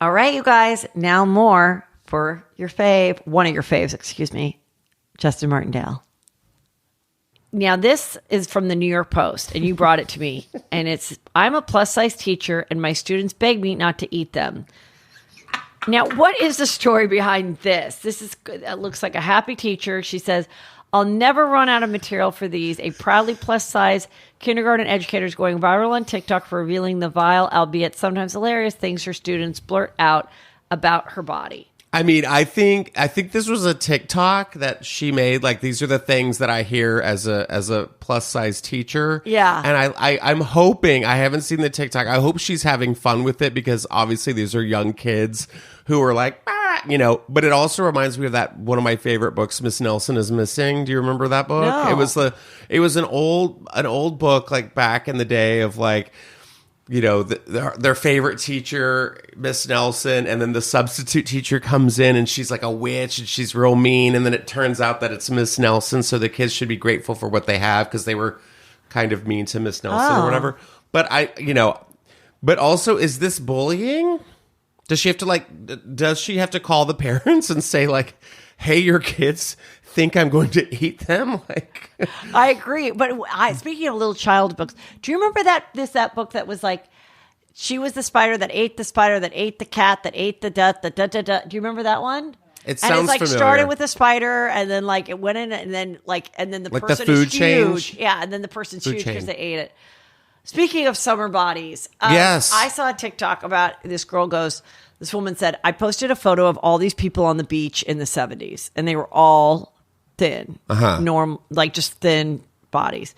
All right, you guys, now more for your fave, one of your faves, excuse me, Justin Martindale. Now, this is from the New York Post, and you brought it to me. And it's, I'm a plus-size teacher, and my students beg me not to eat them. Now, what is the story behind this? This is good. It looks like a happy teacher. She says, I'll never run out of material for these. A proudly plus-size kindergarten educator is going viral on TikTok for revealing the vile, albeit sometimes hilarious, things her students blurt out about her body. I mean, I think this was a TikTok that she made. Like, these are the things that I hear as a plus size teacher. Yeah. And I'm hoping, I haven't seen the TikTok. I hope she's having fun with it because obviously these are young kids who are like, but it also reminds me of that one of my favorite books, Miss Nelson is Missing. Do you remember that book? No. It was an old book like back in the day of like, their favorite teacher, Miss Nelson, and then the substitute teacher comes in and she's like a witch and she's real mean. And then it turns out that it's Miss Nelson. So the kids should be grateful for what they have because they were kind of mean to Miss Nelson or whatever. But but also, is this bullying? Does she have to call the parents and say like, hey, your kids think I'm going to eat them? Like, I agree. But speaking of little child books, do you remember that book that was like, she was the spider that ate the cat that ate the da. Do you remember that one? It sounds and it's like familiar. Started with a spider and then like it went in and then the like person the food is huge. change? Yeah, and then the person's Food huge because chain. they ate it. Speaking of summer bodies, yes. I saw a TikTok about this this woman said, I posted a photo of all these people on the beach in the 70s and they were all thin, just thin bodies.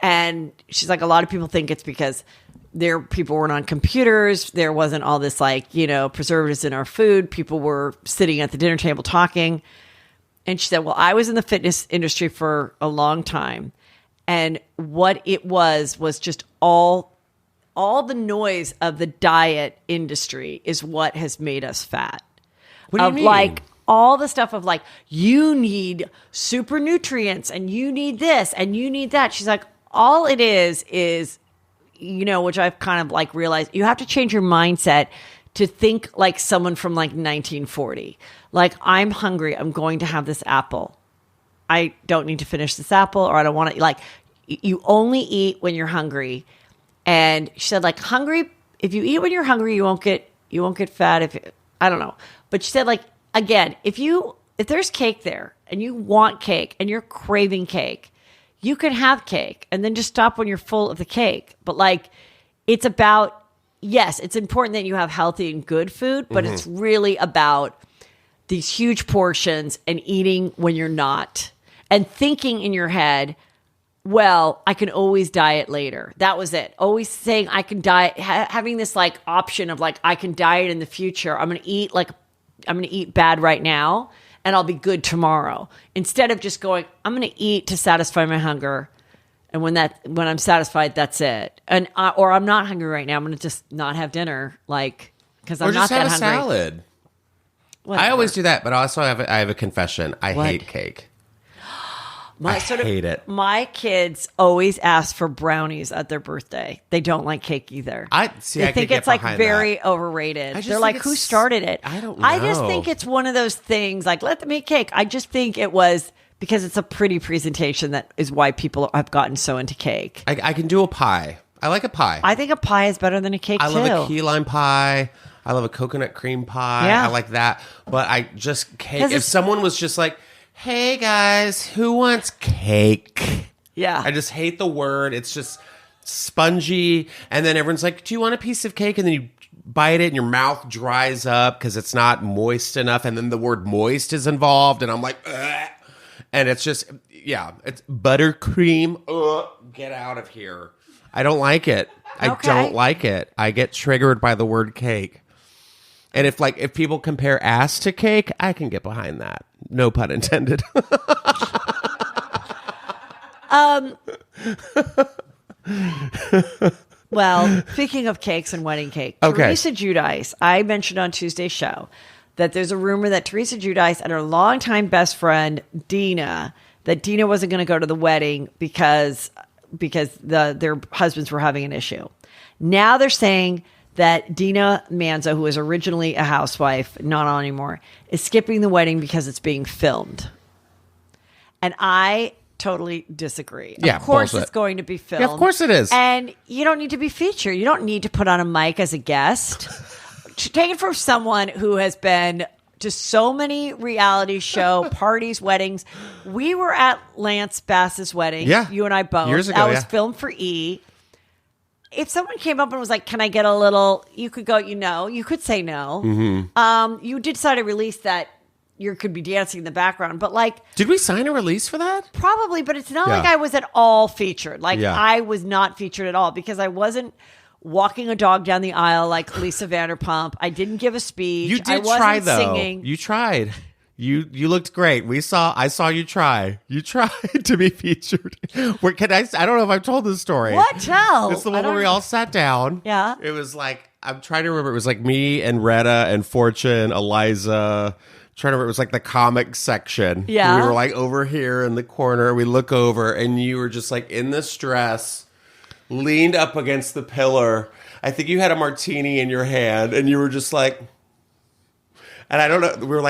And she's like, a lot of people think it's because people weren't on computers. There wasn't all this preservatives in our food. People were sitting at the dinner table talking. And she said, well, I was in the fitness industry for a long time. And what it was just all the noise of the diet industry is what has made us fat. What do you mean? Like all the stuff of like, you need super nutrients and you need this and you need that. She's like, all it is, which I've kind of like realized, you have to change your mindset to think like someone from like 1940. Like, I'm hungry. I'm going to have this apple. I don't need to finish this apple, or I don't want to, like, you only eat when you're hungry. And she said, like, if you eat when you're hungry, you won't get fat. I don't know. But she said, like, again, if there's cake there and you want cake and you're craving cake, you can have cake and then just stop when you're full of the cake. But like, it's about, yes, it's important that you have healthy and good food, but it's really about these huge portions and eating when you're not and thinking in your head, well, I can always diet later. That was it. Always saying I can diet, having this like option of like, I can diet in the future. I'm going to eat bad right now and I'll be good tomorrow. Instead of just going, I'm going to eat to satisfy my hunger. And when I'm satisfied, that's it. And, or I'm not hungry right now. I'm going to just not have dinner. Like, cause I'm not that hungry. Or just have a salad. Whatever. I always do that, but also I have a confession. I hate cake. I hate it. My kids always ask for brownies at their birthday. They don't like cake either. I think it's like very overrated. They're like, who started it? I don't know. I just think it's one of those things like, let them eat cake. I just think it was because it's a pretty presentation that is why people have gotten so into cake. I can do a pie. I like a pie. I think a pie is better than a cake too. I love a key lime pie. I love a coconut cream pie. Yeah. I like that. But I just cake. If someone was just like, hey guys, who wants cake? Yeah. I just hate the word. It's just spongy. And then everyone's like, do you want a piece of cake? And then you bite it and your mouth dries up because it's not moist enough. And then the word moist is involved. And I'm like, ugh. And it's just, it's buttercream. Ugh, get out of here. I don't like it. I don't like it. I get triggered by the word cake. And if people compare ass to cake, I can get behind that. No pun intended. Well, speaking of cakes and wedding cake, Teresa Judge, I mentioned on Tuesday's show that there's a rumor that Teresa Judge and her longtime best friend, Dina wasn't going to go to the wedding because their husbands were having an issue. Now they're saying that Dina Manzo, who was originally a housewife, not on anymore, is skipping the wedding because it's being filmed. And I totally disagree. Yeah, of course bullshit. It's going to be filmed. Yeah, of course it is. And you don't need to be featured. You don't need to put on a mic as a guest. Take it from someone who has been to so many reality show parties, weddings. We were at Lance Bass's wedding. Yeah. You and I both. Years ago, that was filmed for E! If someone came up and was like, can I get a little, you could go, you could say no. Mm-hmm. You did sign a release that you could be dancing in the background, but did we sign a release for that? Probably, but it's not like I was at all featured. I was not featured at all because I wasn't walking a dog down the aisle like Lisa Vanderpump. I didn't give a speech. You did I wasn't try though. Singing. You tried. You looked great. I saw you try. You tried to be featured. I don't know if I've told this story. What? Tell. It's the one where we all sat down. Yeah. It was I'm trying to remember. It was me and Retta and Fortune, Eliza. Trying to remember. It was the comic section. Yeah. We were over here in the corner. We look over and you were just in this dress, leaned up against the pillar. I think you had a martini in your hand and you were just and I don't know. We were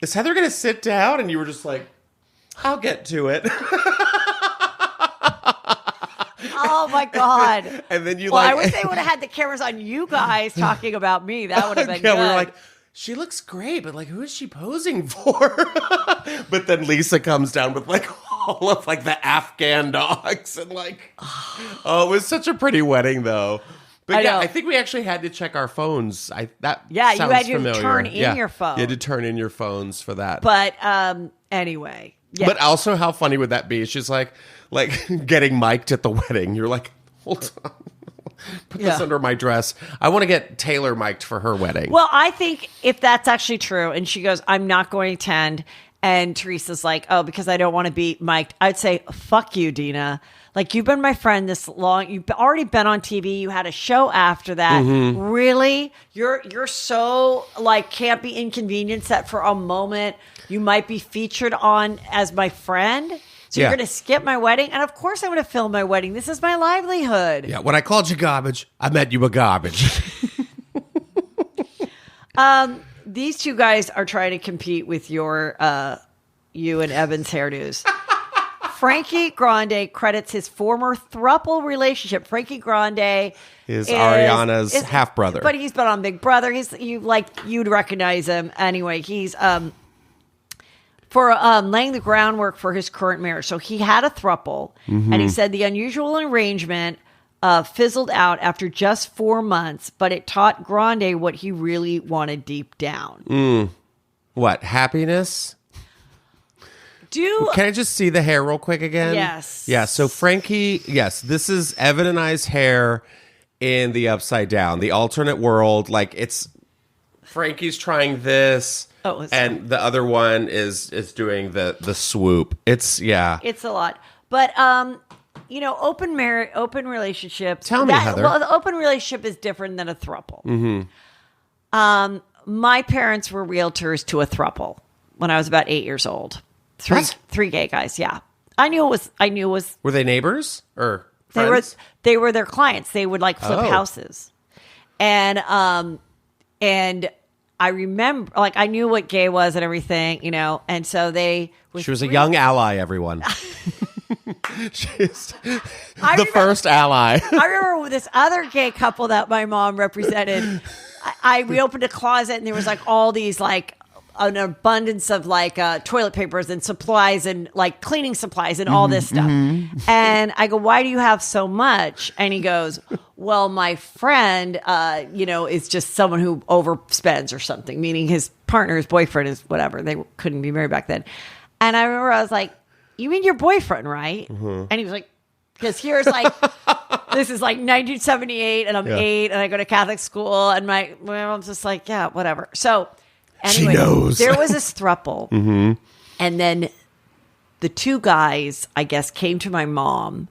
is Heather going to sit down? And you were just I'll get to it. Oh, my God. And then I wish they would have had the cameras on you guys talking about me. That would have been good. We were she looks great, but who is she posing for? But then Lisa comes down with all of the Afghan dogs. And oh, it was such a pretty wedding, though. But I think we actually had to check our phones. You had to familiar. turn in your phone. You had to turn in your phones for that. But anyway. Yeah. But also, how funny would that be? She's getting mic'd at the wedding. You're hold on. Put this under my dress. I want to get Taylor mic'd for her wedding. Well, I think if that's actually true, and she goes, I'm not going to attend, and Teresa's oh, because I don't want to be mic'd, I'd say, fuck you, Dina. You've been my friend this long. You've already been on TV. You had a show after that. Mm-hmm. Really? You're so can't be inconvenienced that for a moment you might be featured on as my friend. So you're going to skip my wedding? And of course I'm going to film my wedding. This is my livelihood. Yeah, when I called you garbage, I meant you were garbage. These two guys are trying to compete with your you and Evan's hairdos. Frankie Grande credits his former throuple relationship. Frankie Grande is Ariana's half brother, but he's been on Big Brother. You'd recognize him anyway. He's for laying the groundwork for his current marriage. So he had a throuple, and he said the unusual arrangement fizzled out after just 4 months, but it taught Grande what he really wanted deep down. What, happiness? Can I just see the hair real quick again? Yes. Yeah, so Frankie, this is Evan and I's hair in the upside down, the alternate world. Frankie's trying this, and the other one is doing the swoop. It's a lot. But open relationship. Tell me, Heather. Well, the open relationship is different than a throuple. Mm-hmm. My parents were realtors to a throuple when I was about 8 years old. Three gay guys. Yeah, I knew it was. Were they neighbors or friends? They were their clients. They would flip houses, and I remember I knew what gay was and everything, and so they. She was a young ally. Everyone. She's the first ally. I remember this other gay couple that my mom represented. We opened a closet and there was all these an abundance of toilet papers and supplies and cleaning supplies and all this stuff. Mm-hmm. And I go, why do you have so much? And he goes, well, my friend, is just someone who overspends or something, meaning his partner, his boyfriend is whatever. They couldn't be married back then. And I remember I was like, you mean your boyfriend, right? Mm-hmm. And he was like, because here's This is like 1978 and I'm 8 and I go to Catholic school and my mom's just like, yeah, whatever. So anyway, she knows. There was this throuple. Mm-hmm. And then the two guys, I guess, came to my mom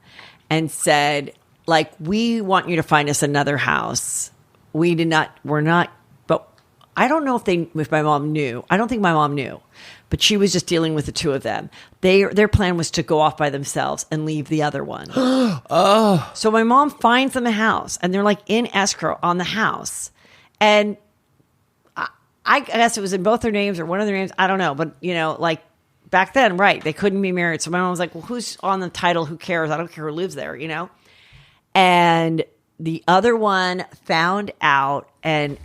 and said, like, we want you to find us another house. We're not, but I don't know if my mom knew. I don't think my mom knew, but she was just dealing with the two of them. Their plan was to go off by themselves and leave the other one. Oh. So my mom finds them a house and they're like in escrow on the house. And I guess it was in both their names or one of their names. I don't know. But, like back then, right, they couldn't be married. So my mom was like, well, who's on the title? Who cares? I don't care who lives there, And the other one found out and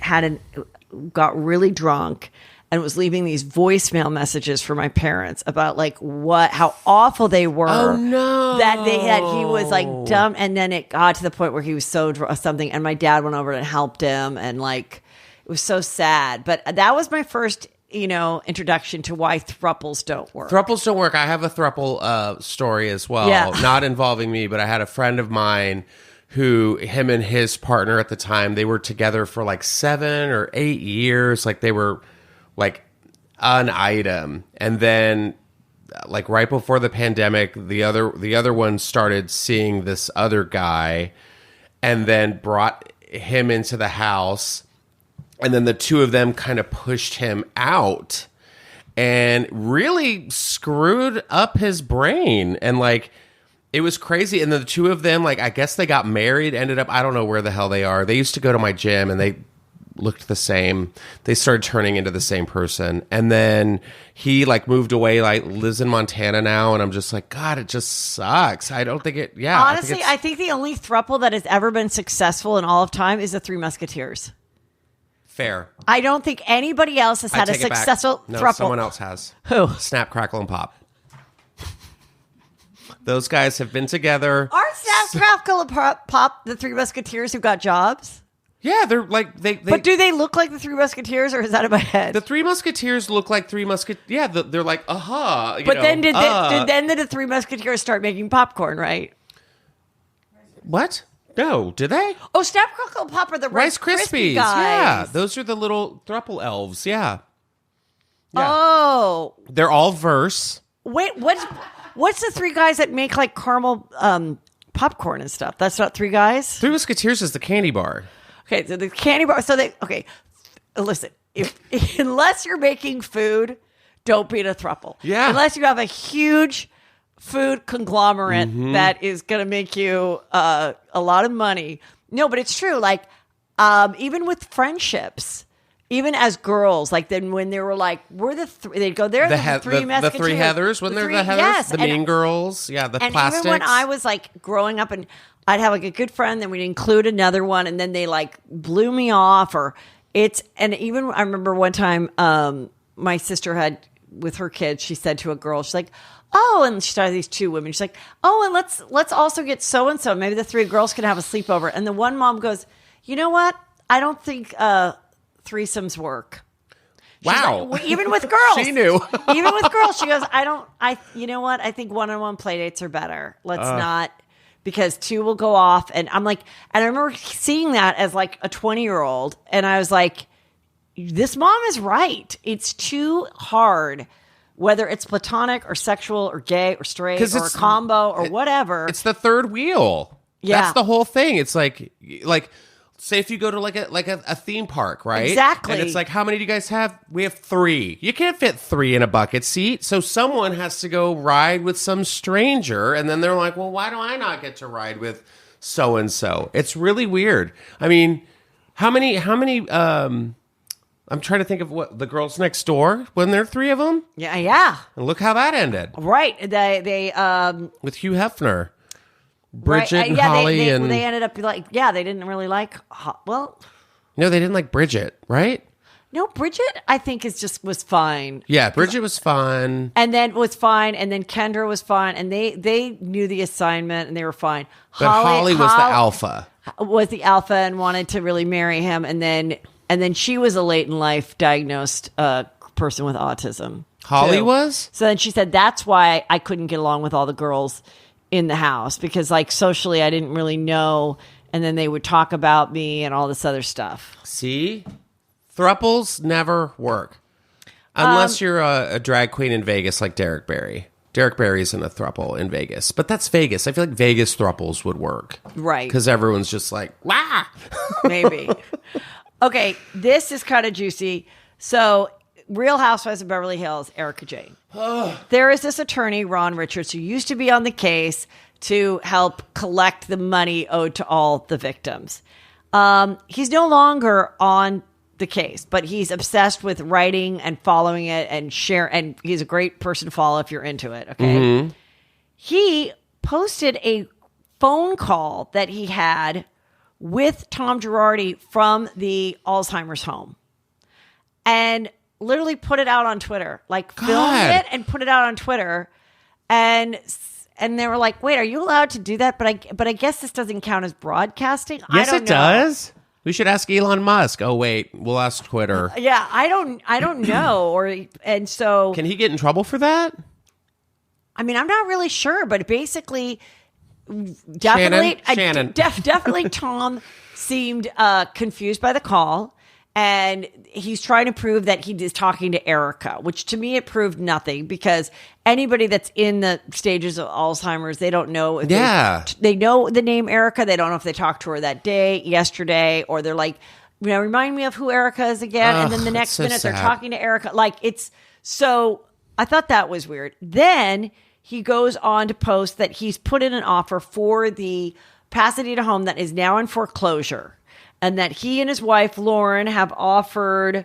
got really drunk and was leaving these voicemail messages for my parents about like how awful they were. Oh no! That he was like dumb, and then it got to the point where he was so something, and my dad went over and helped him, and like it was so sad. But that was my first, introduction to why thruples don't work. Thruples don't work. I have a thruple story as well, not involving me, but I had a friend of mine who him and his partner at the time, they were together for like 7 or 8 years. Like they were like an item. And then like right before the pandemic, the other one started seeing this other guy and then brought him into the house. And then the two of them kind of pushed him out and really screwed up his brain. And like, it was crazy. And the two of them, like, I guess they got married, ended up, I don't know where the hell they are. They used to go to my gym and they looked the same. They started turning into the same person. And then he like moved away, like lives in Montana now. And I'm just like, God, it just sucks. I don't think it, yeah. Honestly, I think the only throuple that has ever been successful in all of time is the Three Musketeers. Fair. I don't think anybody else has had a successful throuple. Someone else has. Who? Snap, Crackle, and Pop. Those guys have been together. Aren't Snap, Crackle, and Pop the Three Musketeers who got jobs? Yeah, they're like they. But do they look like the Three Musketeers, or is that in my head? The Three Musketeers look like Three Musketeers. Yeah, they're like aha. But then did the Three Musketeers start making popcorn? Right? What? No, did they? Oh, Snap, Crackle, and Pop are the Rice Krispie guys. Yeah, those are the little thruple elves. Yeah. Oh, they're all verse. Wait, what's the three guys that make like caramel popcorn and stuff? That's not three guys? Three Musketeers is the candy bar. Okay, so the candy bar. So listen, unless you're making food, don't be in a throuple. Yeah. Unless you have a huge food conglomerate that is going to make you a lot of money. No, but it's true. Like, even with friendships, even as girls, like then when they were like, we're they'd go, they're the three Musketeers. The three Heathers, when they're the Heathers? Yes, the Mean Girls. Yeah, the Plastics. And even when I was like growing up and I'd have like a good friend, then we'd include another one and then they like blew me off and even I remember one time my sister had, with her kids, she said to a girl, she's like, oh, and she started these two women. She's like, oh, and let's also get so-and-so. Maybe the three girls can have a sleepover. And the one mom goes, you know what? I don't think threesomes work. Wow. Like, even with girls. She knew. Even with girls. She goes, you know what? I think one-on-one play dates are better. Let's not, because two will go off. And I'm like, and I remember seeing that as like a 20-year-old. And I was like, this mom is right. It's too hard, whether it's platonic or sexual or gay or straight or a combo or whatever. It's the third wheel. Yeah. That's the whole thing. It's like say if you go to like a theme park, right? Exactly. And it's like, how many do you guys have? We have 3. You can't fit 3 in a bucket seat. So someone has to go ride with some stranger. And then they're like, well, why do I not get to ride with so-and-so? It's really weird. I mean, how many I'm trying to think of what the Girls Next Door, when there 3 of them. Yeah. And look how that ended. Right. They with Hugh Hefner. Bridget right. and Holly they ended up like, they didn't really like, no, they didn't like Bridget, right? No, Bridget, I think was fine. Yeah, Bridget was fun. And then Kendra was fine, and they knew the assignment, and they were fine. But Holly was the alpha. Was the alpha and wanted to really marry him, and then she was a late in life diagnosed person with autism. Holly too. was? So then she said, that's why I couldn't get along with all the girls in the house because like socially I didn't really know. And then they would talk about me and all this other stuff. See? Thruples never work. Unless you're a drag queen in Vegas like Derek Barry. Derek Barry's in a throuple in Vegas. But that's Vegas. I feel like Vegas thruples would work. Right. Because everyone's just like, wah! Maybe. Okay, this is kind of juicy. So, Real Housewives of Beverly Hills, Erika Jayne. There is this attorney, Ron Richards, who used to be on the case to help collect the money owed to all the victims. He's no longer on the case, but he's obsessed with writing and following it and and he's a great person to follow if you're into it. Okay. He posted a phone call that he had with Tom Girardi from the Alzheimer's home and literally put it out on Twitter, like filmed it and put it out on Twitter. And they were like, wait, are you allowed to do that? But I guess this doesn't count as broadcasting. Yes, I don't it know. does. We should ask Elon Musk. Oh, wait, we'll ask Twitter. Yeah, I don't know. And so Can he get in trouble for that? I mean, I'm not really sure, but basically, definitely, Shannon. Definitely Tom seemed confused by the call. And he's trying to prove that he is talking to Erika, which to me, it proved nothing because anybody that's in the stages of Alzheimer's, they don't know. If they know the name Erika. They don't know if they talked to her that day, yesterday, or they're like, remind me of who Erika is again. And then the next so minute sad. they're talking to Erika. Like so I thought that was weird. Then he goes on to post that he's put in an offer for the Pasadena home that is now in foreclosure. And that he and his wife Lauren have offered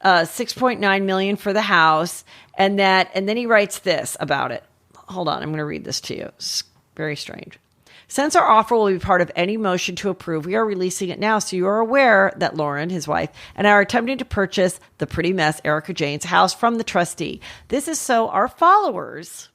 $6.9 million for the house, and then he writes this about it. Hold on, I'm going to read this to you. It's very strange. Since our offer will be part of any motion to approve, we are releasing it now, so you are aware that Lauren, his wife, and I are attempting to purchase the pretty mess Erika Jayne's house from the trustee. This is so our followers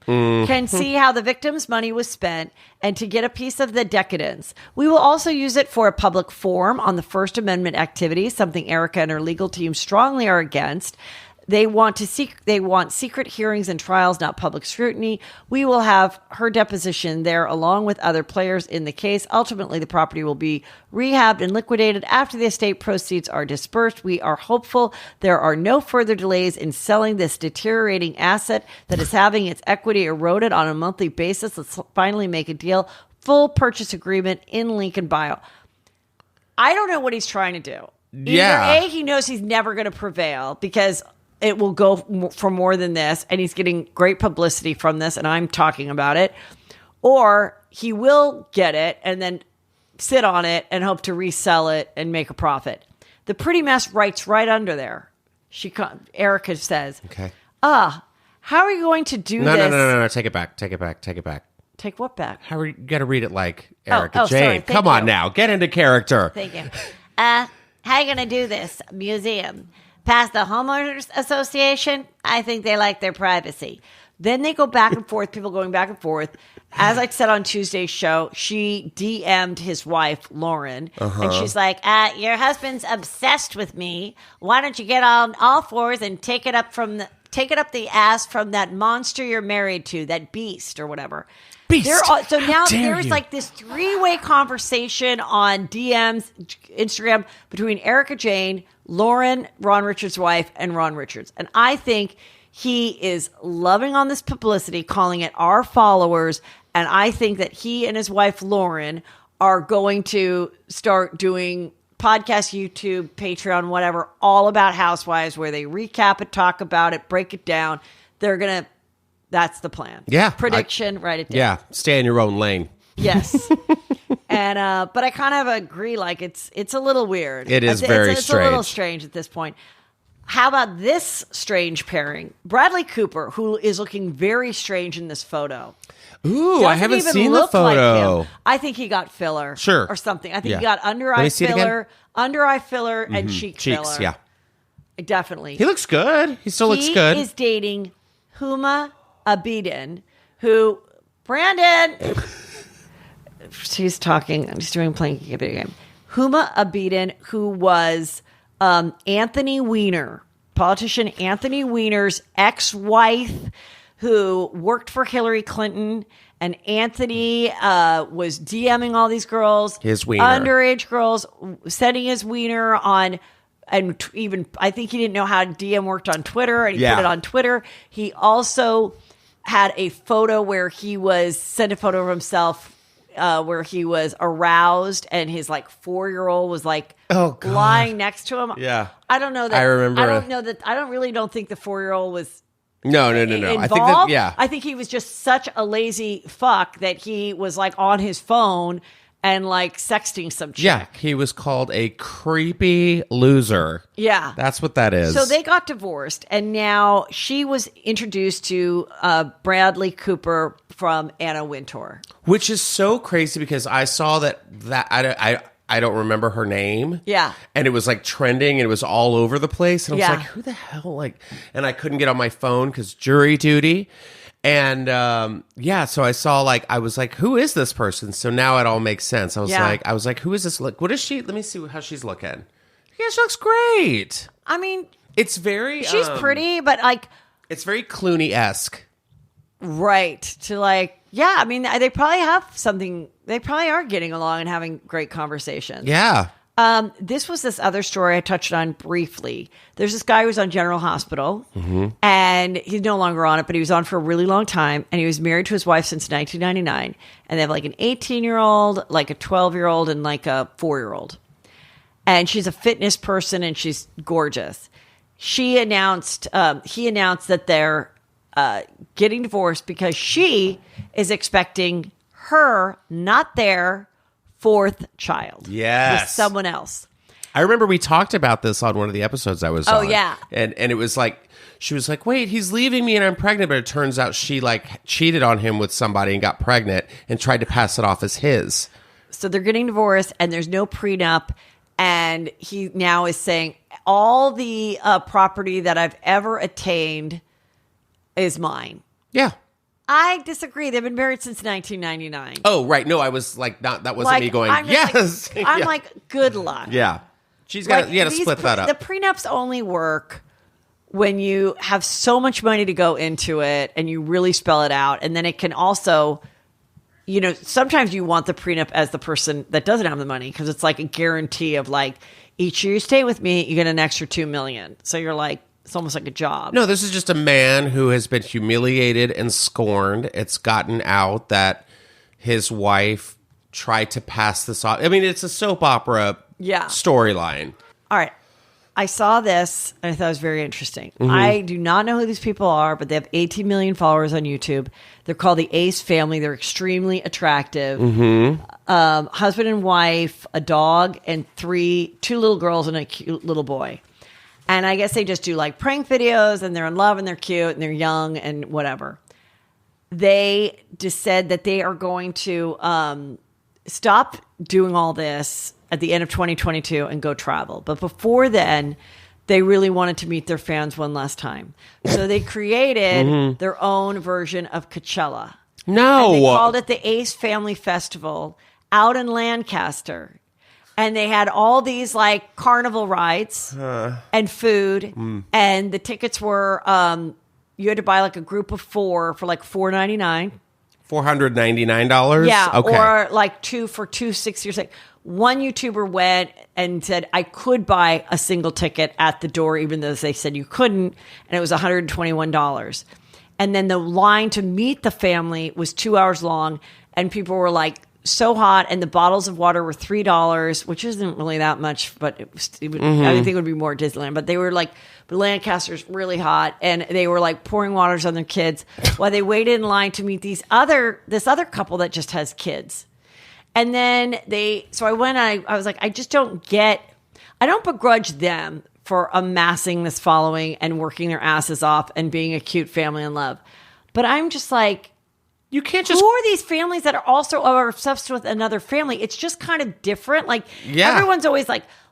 can see how the victim's money was spent and to get a piece of the decadence. We will also use it for a public forum on the First Amendment activities, something Erika and her legal team strongly are against. They want secret hearings and trials, not public scrutiny. We will have her deposition there along with other players in the case. Ultimately, the property will be rehabbed and liquidated after the estate proceeds are dispersed. We are hopeful there are no further delays in selling this deteriorating asset that is having its equity eroded on a monthly basis. Let's finally make a deal. Full purchase agreement in link in bio. I don't know what he's trying to do. Either A, he knows he's never going to prevail because it will go for more than this, and he's getting great publicity from this, and I'm talking about it. Or he will get it and then sit on it and hope to resell it and make a profit. The pretty mess writes right under there. Erika says, okay. How are you going to do this? No. Take it back. Take what back? You got to read it like Erika Jayne. Sorry. Come on now. Get into character. Thank you. How are you going to do this? Museum. Past the homeowners association, I think they like their privacy. Then they go back and forth, people going back and forth. As I said on Tuesday's show, she DM'd his wife, Lauren, and she's like, your husband's obsessed with me. Why don't you get on all fours and take it up the ass from that monster you're married to, that beast or whatever. Beast. So now there's you. like this three-way conversation on DMs, Instagram, between Erika Jayne, Lauren, Ron Richards' wife, and Ron Richards. And I think he is loving on this publicity, calling it our followers. And I think that he and his wife, Lauren, are going to start doing podcasts, YouTube, Patreon, whatever, all about Housewives, where they recap it, talk about it, break it down. That's the plan. Yeah. Prediction, write it down. Yeah. Stay in your own lane. Yes. And but I kind of agree, like it's a little weird. It is very it's strange. a little strange at this point. How about this strange pairing? Bradley Cooper, who is looking very strange in this photo. Ooh, I haven't seen the photo. Like I think he got filler. Sure. Or something. I think he got under eye filler and cheek filler. Yeah. Definitely. He looks good. He still looks good. He is dating Huma Abedin, who Brandon she's playing a video game. Huma Abedin, who was Anthony Wiener, politician Anthony Wiener's ex-wife, who worked for Hillary Clinton, and Anthony was DMing all these girls, his wiener, underage girls, sending his wiener on. And even, I think he didn't know how DM worked on Twitter, and he put it on Twitter. He also had a photo where sent a photo of himself where he was aroused, and his 4-year-old was lying next to him. Yeah. I don't know that. I remember. I don't know that. I don't think the 4-year-old was. No. Involved. I think that, yeah. I think he was just such a lazy fuck that he was on his phone and sexting some chick. Yeah, he was called a creepy loser. Yeah. That's what that is. So they got divorced, and now she was introduced to Bradley Cooper from Anna Wintour. Which is so crazy because I saw that I don't remember her name. Yeah. And it was trending, and it was all over the place. And I was Yeah. like, who the hell? And I couldn't get on my phone because jury duty. And so I saw I was like, who is this person? So now it all makes sense. I was like, who is this? What is she? Let me see how she's looking. Yeah, she looks great. I mean, it's very. She's pretty, but it's very Clooney-esque. Right. To yeah. I mean, they probably have something. They probably are getting along and having great conversations. Yeah. This was this other story I touched on briefly. There's this guy who was on General Hospital, and he's no longer on it, but he was on for a really long time, and he was married to his wife since 1999, and they have an 18-year-old, a 12-year-old, and a 4-year-old. And she's a fitness person, and she's gorgeous. He announced that they're getting divorced because she is expecting her, not their, 4th child. Yes. With someone else. I remember we talked about this on one of the episodes I was on. Oh, yeah. And it was she was like, wait, he's leaving me and I'm pregnant. But it turns out she cheated on him with somebody and got pregnant and tried to pass it off as his. So they're getting divorced and there's no prenup. And he now is saying all the property that I've ever attained is mine. Yeah. I disagree. They've been married since 1999. Oh, right. No, I was not. That wasn't me going, yes. I'm good luck. Yeah. She's got to split that up. The prenups only work when you have so much money to go into it and you really spell it out. And then it can also, sometimes you want the prenup as the person that doesn't have the money because it's a guarantee of each year you stay with me, you get an extra $2 million. So you're it's almost like a job. No, this is just a man who has been humiliated and scorned. It's gotten out that his wife tried to pass this off. I mean, it's a soap opera storyline. All right. I saw this and I thought it was very interesting. I do not know who these people are, but they have 18 million followers on YouTube. They're called the Ace Family. They're extremely attractive. Husband and wife, a dog, and two little girls and a cute little boy. And I guess they just do prank videos and they're in love and they're cute and they're young and whatever. They just said that they are going to stop doing all this at the end of 2022 and go travel. But before then, they really wanted to meet their fans one last time. So they created their own version of Coachella. No. And they called it the Ace Family Festival out in Lancaster. And they had all these carnival rides and food. And the tickets were, you had to buy a group of 4 for $4.99. $499? Yeah. Okay. Or 2 for $260. One YouTuber went and said, I could buy a single ticket at the door, even though they said you couldn't. And it was $121. And then the line to meet the family was 2 hours long. And people were so hot, and the bottles of water were $3, which isn't really that much, but I think it would be more at Disneyland. But they were Lancaster's really hot, and they were pouring waters on their kids while they waited in line to meet this other couple that just has kids. And then so I went, I was I just don't I don't begrudge them for amassing this following and working their asses off and being a cute family in love. But I'm just you can't just... Who are these families that are also obsessed with another family? It's just kind of different. Everyone's always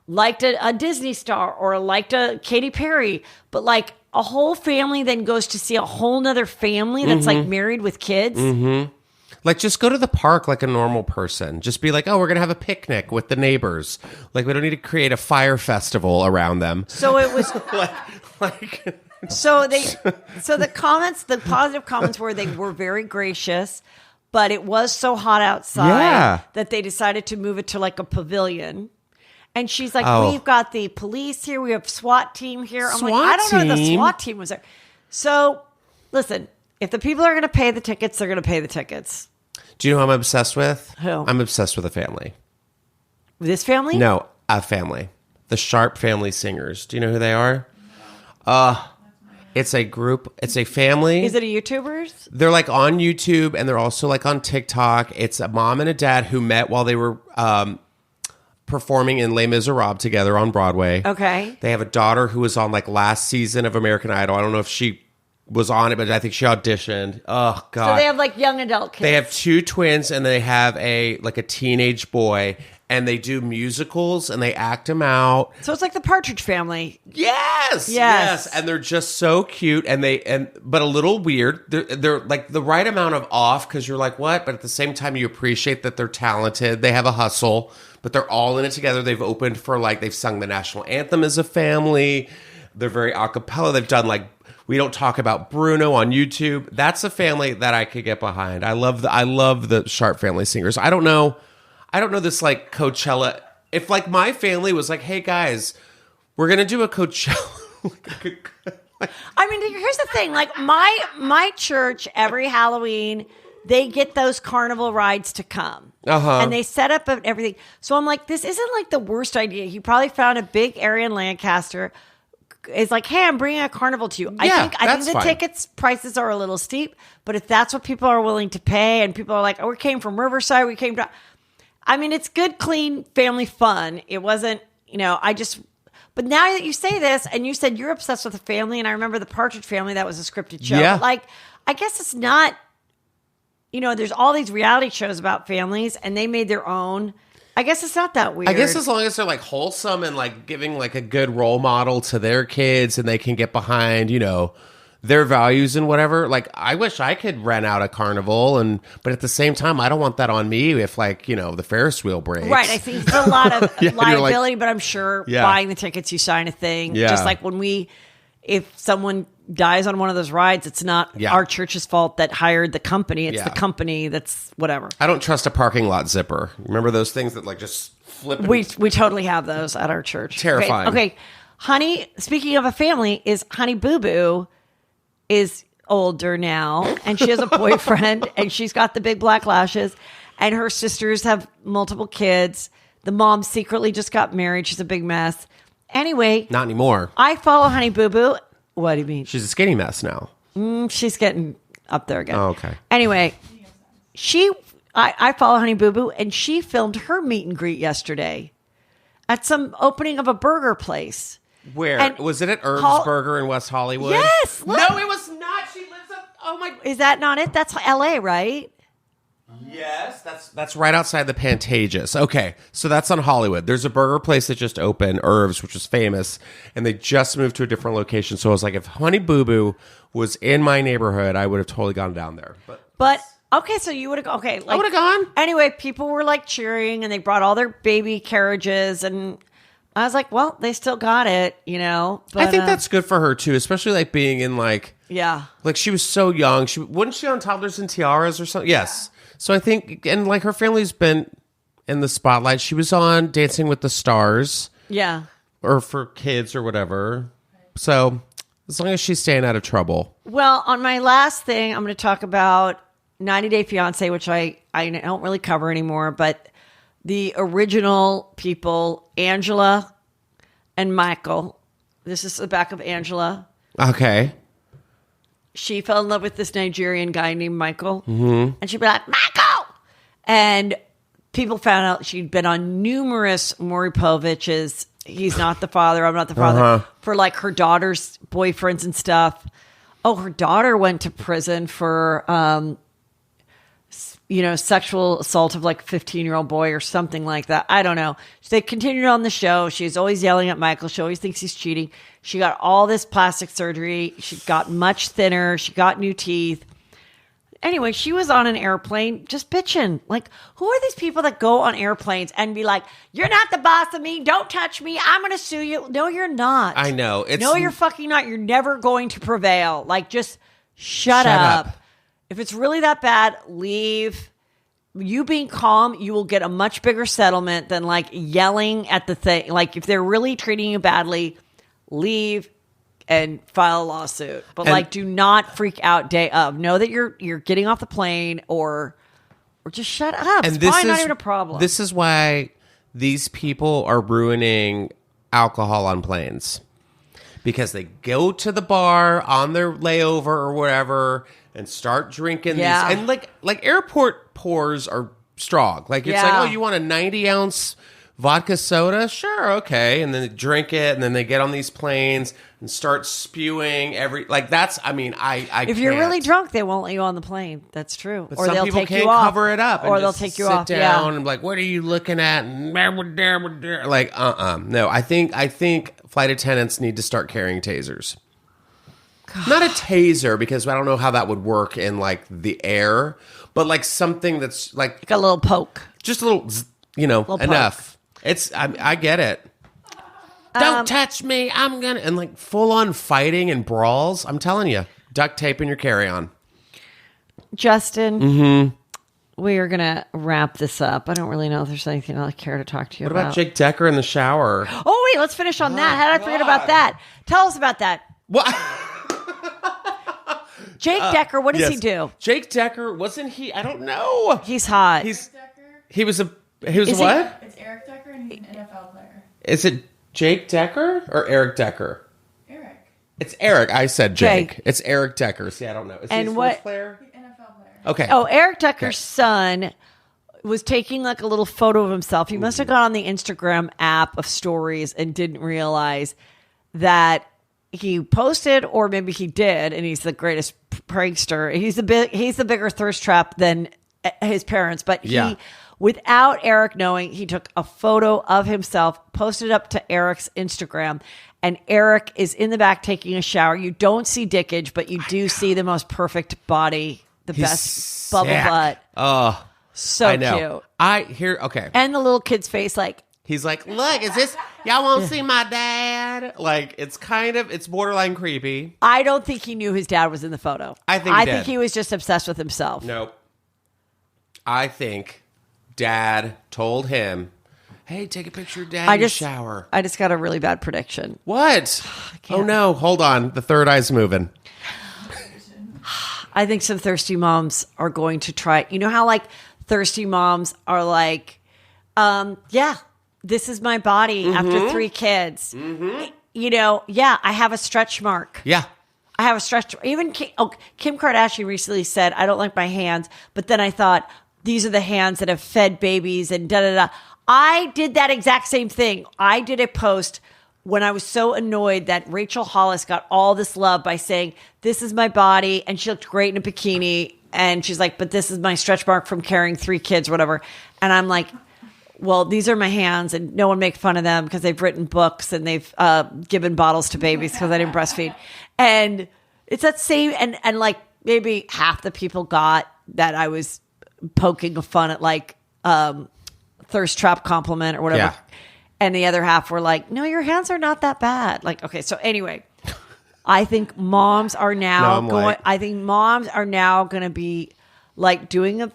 liked a Disney star or liked a Katy Perry, but a whole family then goes to see a whole nother family that's married with kids. Like, just go to the park like a normal person. Just be like, oh, we're going to have a picnic with the neighbors. Like, we don't need to create a fire festival around them. So it was like so the comments, the positive comments were they were very gracious, but it was so hot outside that they decided to move it to like a pavilion. And she's like, we've got the police here. We have SWAT team here. I'm like, I don't know if the SWAT team was there. So listen, if the people are going to pay the tickets, they're going to pay the tickets. Do you know who I'm obsessed with? Who? I'm obsessed with a family. This family? No, a family. The Sharp Family Singers. Do you know who they are? It's a group. It's a family. Is it a YouTubers? They're like on YouTube and they're also like on TikTok. It's a mom and a dad who met while they were performing in Les Miserables together on Broadway. Okay. They have a daughter who was on like last season of American Idol. I don't know if she was on it, but I think she auditioned. Oh God! So they have like young adult kids. They have 2 twins, and they have a teenage boy, and they do musicals and they act them out. So it's like the Partridge Family. Yes, and they're just so cute, but a little weird. They're like the right amount of off because you're like, what? But at the same time, you appreciate that they're talented. They have a hustle, but they're all in it together. They've opened for they've sung the national anthem as a family. They're very a cappella. They've done We Don't Talk About Bruno on YouTube. That's a family that I could get behind. I love the Sharp Family Singers. I don't know this like Coachella. If like my family was like, hey guys, we're gonna do a Coachella. I mean, here's the thing. Like my church every Halloween, they get those carnival rides to come. And they set up everything. So I'm like, this isn't like the worst idea. He probably found a big area in Lancaster. It's like, hey, I'm bringing a carnival to you. I think the tickets prices are a little steep, but if that's what people are willing to pay, and people are like, oh, we came from Riverside, I mean, it's good, clean family fun. It wasn't, but now that you say this, and you said you're obsessed with the family, and I remember the Partridge Family, that was a scripted show. Yeah. Like, I guess it's not, there's all these reality shows about families, and they made their own. I guess it's not that weird. I guess as long as they're like wholesome and like giving like a good role model to their kids and they can get behind, their values and whatever. Like, I wish I could rent out a carnival, but at the same time, I don't want that on me if the Ferris wheel breaks. Right. I think it's a lot of liability, but I'm sure buying the tickets, you sign a thing. Yeah. Just like if someone dies on one of those rides, it's not our church's fault that hired the company. It's the company that's whatever. I don't trust a parking lot zipper. Remember those things that like just flip? We totally have those at our church. Terrifying. Okay. Honey, speaking of a family, is Honey Boo Boo is older now, and she has a boyfriend, and she's got the big black lashes, and her sisters have multiple kids. The mom secretly just got married. She's a big mess. Anyway. Not anymore. I follow Honey Boo Boo. What do you mean? She's a skinny mess now. She's getting up there again. Oh, okay. Anyway, I follow Honey Boo Boo, and she filmed her meet and greet yesterday at some opening of a burger place. Where? And was it at Herb's Burger in West Hollywood? Yes. No, it was not. She lives up. Oh my. Is that not it? That's LA, right? Yes, that's right outside the Pantages. Okay, so that's on Hollywood. There's a burger place that just opened, Herb's, which was famous, and they just moved to a different location. So I was like, if Honey Boo Boo was in my neighborhood, I would have totally gone down there. But okay, so you would have okay. I would have gone. Anyway, people were like cheering, and they brought all their baby carriages, and I was like, well, they still got it, But, I think that's good for her too, especially like being in like she was so young. Wasn't she on Toddlers and Tiaras or something? Yes. So I think, and like her family's been in the spotlight. She was on Dancing with the Stars. Yeah. Or for kids or whatever. So as long as she's staying out of trouble. Well, on my last thing, I'm going to talk about 90 Day Fiance, which I don't really cover anymore, but the original people, Angela and Michael. This is the back of Angela. Okay. She fell in love with this Nigerian guy named Michael. Mm-hmm. And she'd be like, Michael! And people found out she'd been on numerous Maury Povich's He's Not the Father, I'm Not the Father, for like her daughter's boyfriends and stuff. Oh, her daughter went to prison for, sexual assault of like a 15-year-old boy or something like that. I don't know. They continued on the show. She's always yelling at Michael. She always thinks he's cheating. She got all this plastic surgery. She got much thinner. She got new teeth. anyway, she was on an airplane just bitching. Like, who are these people that go on airplanes and be like, you're not the boss of me. Don't touch me. I'm going to sue you. No, you're not. I know. No, you're fucking not. You're never going to prevail. Like, just shut up. If it's really that bad, leave. You being calm, you will get a much bigger settlement than like yelling at the thing. Like, if they're really treating you badly, leave and file a lawsuit. But like, do not freak out day of. Know that you're getting off the plane or just shut up. And it's probably not even a problem. This is why these people are ruining alcohol on planes. Because they go to the bar on their layover or whatever and start drinking these. And like airport pours are strong. Like it's like, oh, you want a 90-ounce vodka soda? Sure, okay. And then they drink it, and then they get on these planes and start spewing that's, I mean, I if you're really drunk, they won't let you on the plane. That's true. But or some they'll people take can't you off. cover it up. Or and they'll just take you sit off. down and like, what are you looking at? And like, no, I think flight attendants need to start carrying tasers. God. Not a taser, because I don't know how that would work in like the air, but like something that's like a little poke. Just a little, enough. Poke. I get it. Don't touch me. I'm gonna, and like full on fighting and brawls. I'm telling you, duct tape in your carry-on. Justin, we are gonna wrap this up. I don't really know if there's anything I care to talk to you about. What about Jake Decker in the shower? Oh wait, let's finish on that. How did I forget about that? Tell us about that. What? Jake Decker, what does he do? Jake Decker, wasn't he? I don't know. He's hot. He was what? It's Eric Decker, and he's an NFL player. Is it Jake Decker or Eric Decker? Eric. It's Eric. I said Jake. It's Eric Decker. See, I don't know. Is he a sports player? He's an NFL player. Okay. Oh, Eric Decker's son was taking like a little photo of himself. He must have gone on the Instagram app of stories and didn't realize that he posted, or maybe he did, and he's the greatest prankster. He's the bigger thirst trap than his parents, but without Eric knowing, he took a photo of himself, posted up to Eric's Instagram, and Eric is in the back taking a shower. You don't see dickage, but you do see the most perfect body, the best bubble butt. Oh, so I know. Cute. Okay. And the little kid's face, like, he's like, look, is this, y'all won't see my dad? Like, it's borderline creepy. I don't think he knew his dad was in the photo. I think he was just obsessed with himself. Nope. I think dad told him, hey, take a picture of dad in the shower. I just got a really bad prediction. What? Oh, no. Hold on. The third eye's moving. I think some thirsty moms are going to try. You know how like thirsty moms are like, this is my body after 3 kids. You know, I have a stretch mark. Yeah. I have a stretch. Even Kim Kardashian recently said, I don't like my hands. But then I thought, these are the hands that have fed babies and da-da-da. I did that exact same thing. I did a post when I was so annoyed that Rachel Hollis got all this love by saying, this is my body. And she looked great in a bikini. And she's like, but this is my stretch mark from carrying 3 kids, whatever. And I'm like, well, these are my hands, and no one make fun of them because they've written books and they've given bottles to babies because I didn't breastfeed. And it's that same, and like maybe half the people got that I was poking fun at like thirst trap compliment or whatever. Yeah. And the other half were like, no, your hands are not that bad. Like, okay, so anyway, I think moms are now going to be like doing a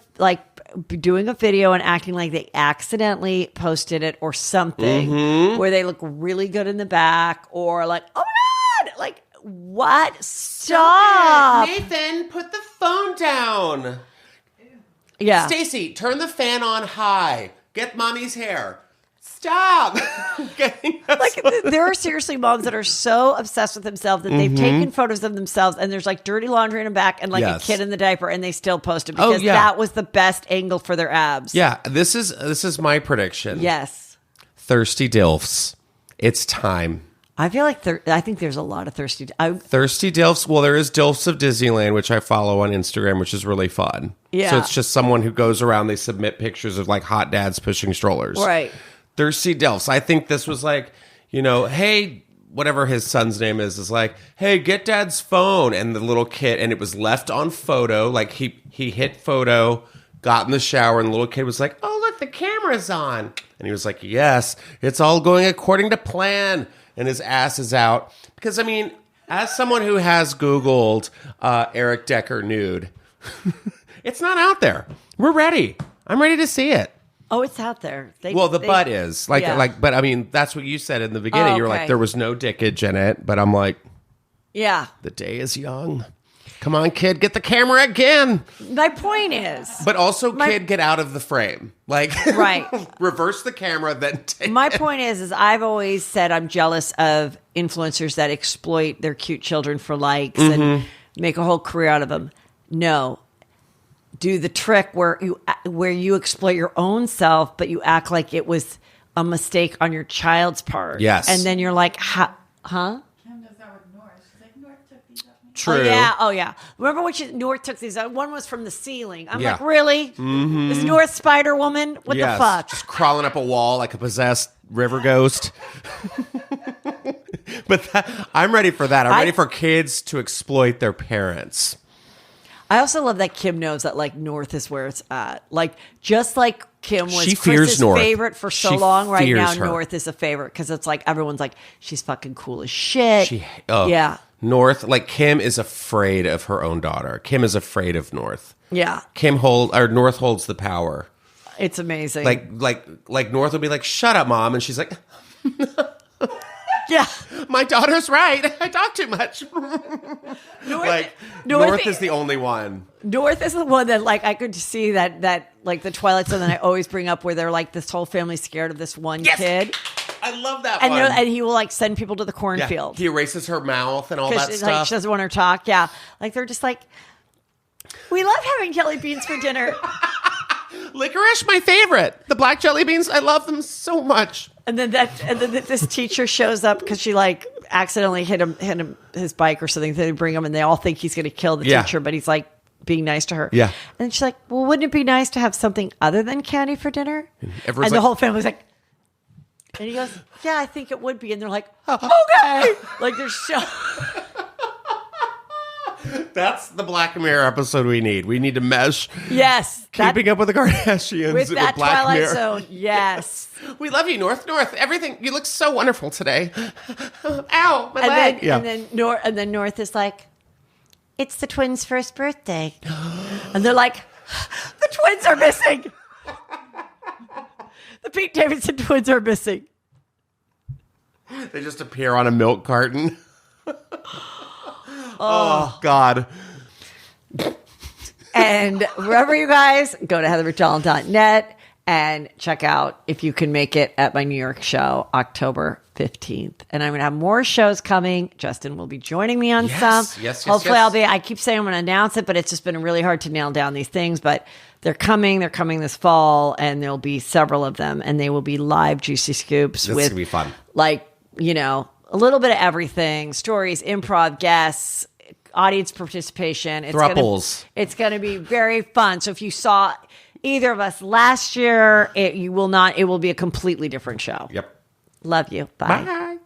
video and acting like they accidentally posted it or something where they look really good in the back, or like, oh my God, like, what? Stop. Nathan, put the phone down. Yeah. Stacy, turn the fan on high. Get mommy's hair. Stop. Like, there are seriously moms that are so obsessed with themselves that they've taken photos of themselves and there's like dirty laundry in the back and like a kid in the diaper, and they still post it because that was the best angle for their abs. Yeah, this is my prediction. Yes. Thirsty DILFs. It's time. I feel like I think there's a lot of thirsty DILFs. Well, there is DILFs of Disneyland, which I follow on Instagram, which is really fun. Yeah. So it's just someone who goes around, they submit pictures of like hot dads pushing strollers. Right. Thirsty DILFs. I think this was like, hey, whatever his son's name is like, hey, get dad's phone. And the little kid, and it was left on photo. Like he hit photo, got in the shower, and the little kid was like, oh, look, the camera's on. And he was like, yes, it's all going according to plan. And his ass is out. Because, I mean, as someone who has Googled Eric Decker nude, it's not out there. We're ready. I'm ready to see it. Oh, it's out there. The butt is. But I mean, that's what you said in the beginning. You were like, there was no dickage in it. But I'm like, yeah. The day is young. Come on, kid, get the camera again. My point is. But also, kid, get out of the frame. Like, right. Reverse the camera, then take My it. point is I've always said I'm jealous of influencers that exploit their cute children for likes and make a whole career out of them. No. Do the trick where you exploit your own self, but you act like it was a mistake on your child's part. Yes. And then you're like, huh? Kim does that with North. She's like, North took these up. True. Oh, yeah. Remember when North took these? One was from the ceiling. I'm Yeah. like, really? Mm-hmm. Is North Spider-Woman? What the fuck? Just crawling up a wall like a possessed river ghost. But I'm ready for that. I'm ready for kids to exploit their parents. I also love that Kim knows that like North is where it's at. Like just like Kim was She fears Chris's North. favorite for so She long, right now fears her. North is a favorite because it's like everyone's like she's fucking cool as shit. Yeah, North, like Kim is afraid of her own daughter. Kim is afraid of North. yeah, North holds the power. it's amazing. Like North will be like, "Shut up, mom," and she's like, yeah, "My daughter's right. I talk too much." North is the only one. North is the one that like I could see that like the Twilight Zone that I always bring up where they're like this whole family scared of this one kid. I love that And one. and he will like send people to the Yeah. cornfield. He erases her mouth and all that Like, stuff. she doesn't want her to talk. Yeah. Like they're just like, we love having jelly beans for dinner. Licorice, my favorite. The black jelly beans, I love them so much. And then this teacher shows up because she like accidentally hit him his bike or something. They bring him and they all think he's going to kill the teacher, but he's like being nice to her. Yeah. And she's like, well, wouldn't it be nice to have something other than candy for dinner? And the like, whole family's like, and he goes, yeah, I think it would be. And they're like, okay. Like they're so... That's the Black Mirror episode we need. We need to mesh. Yes. Keeping up with the Kardashians with that Black Twilight Mirror. Zone. Yes. We love you, North. Everything. You look so wonderful today. Ow, my leg. And then North is like, it's the twins' first birthday. And they're like, the twins are missing. The Pete Davidson twins are missing. They just appear on a milk carton. Oh, God. And wherever you guys, go to heathermcdonald.net and check out If You Can Make It at my New York show, October 15th. And I'm going to have more shows coming. Justin will be joining me on some. Yes. Hopefully I keep saying I'm going to announce it, but it's just been really hard to nail down these things. But they're coming this fall, and there'll be several of them. And they will be live Juicy Scoops. This is going to be fun. Like, you know, a little bit of everything, stories, improv, guests, audience participation. It's going to be very fun. So if you saw either of us last year, it will be a completely different show. Yep. Love you. Bye. Bye.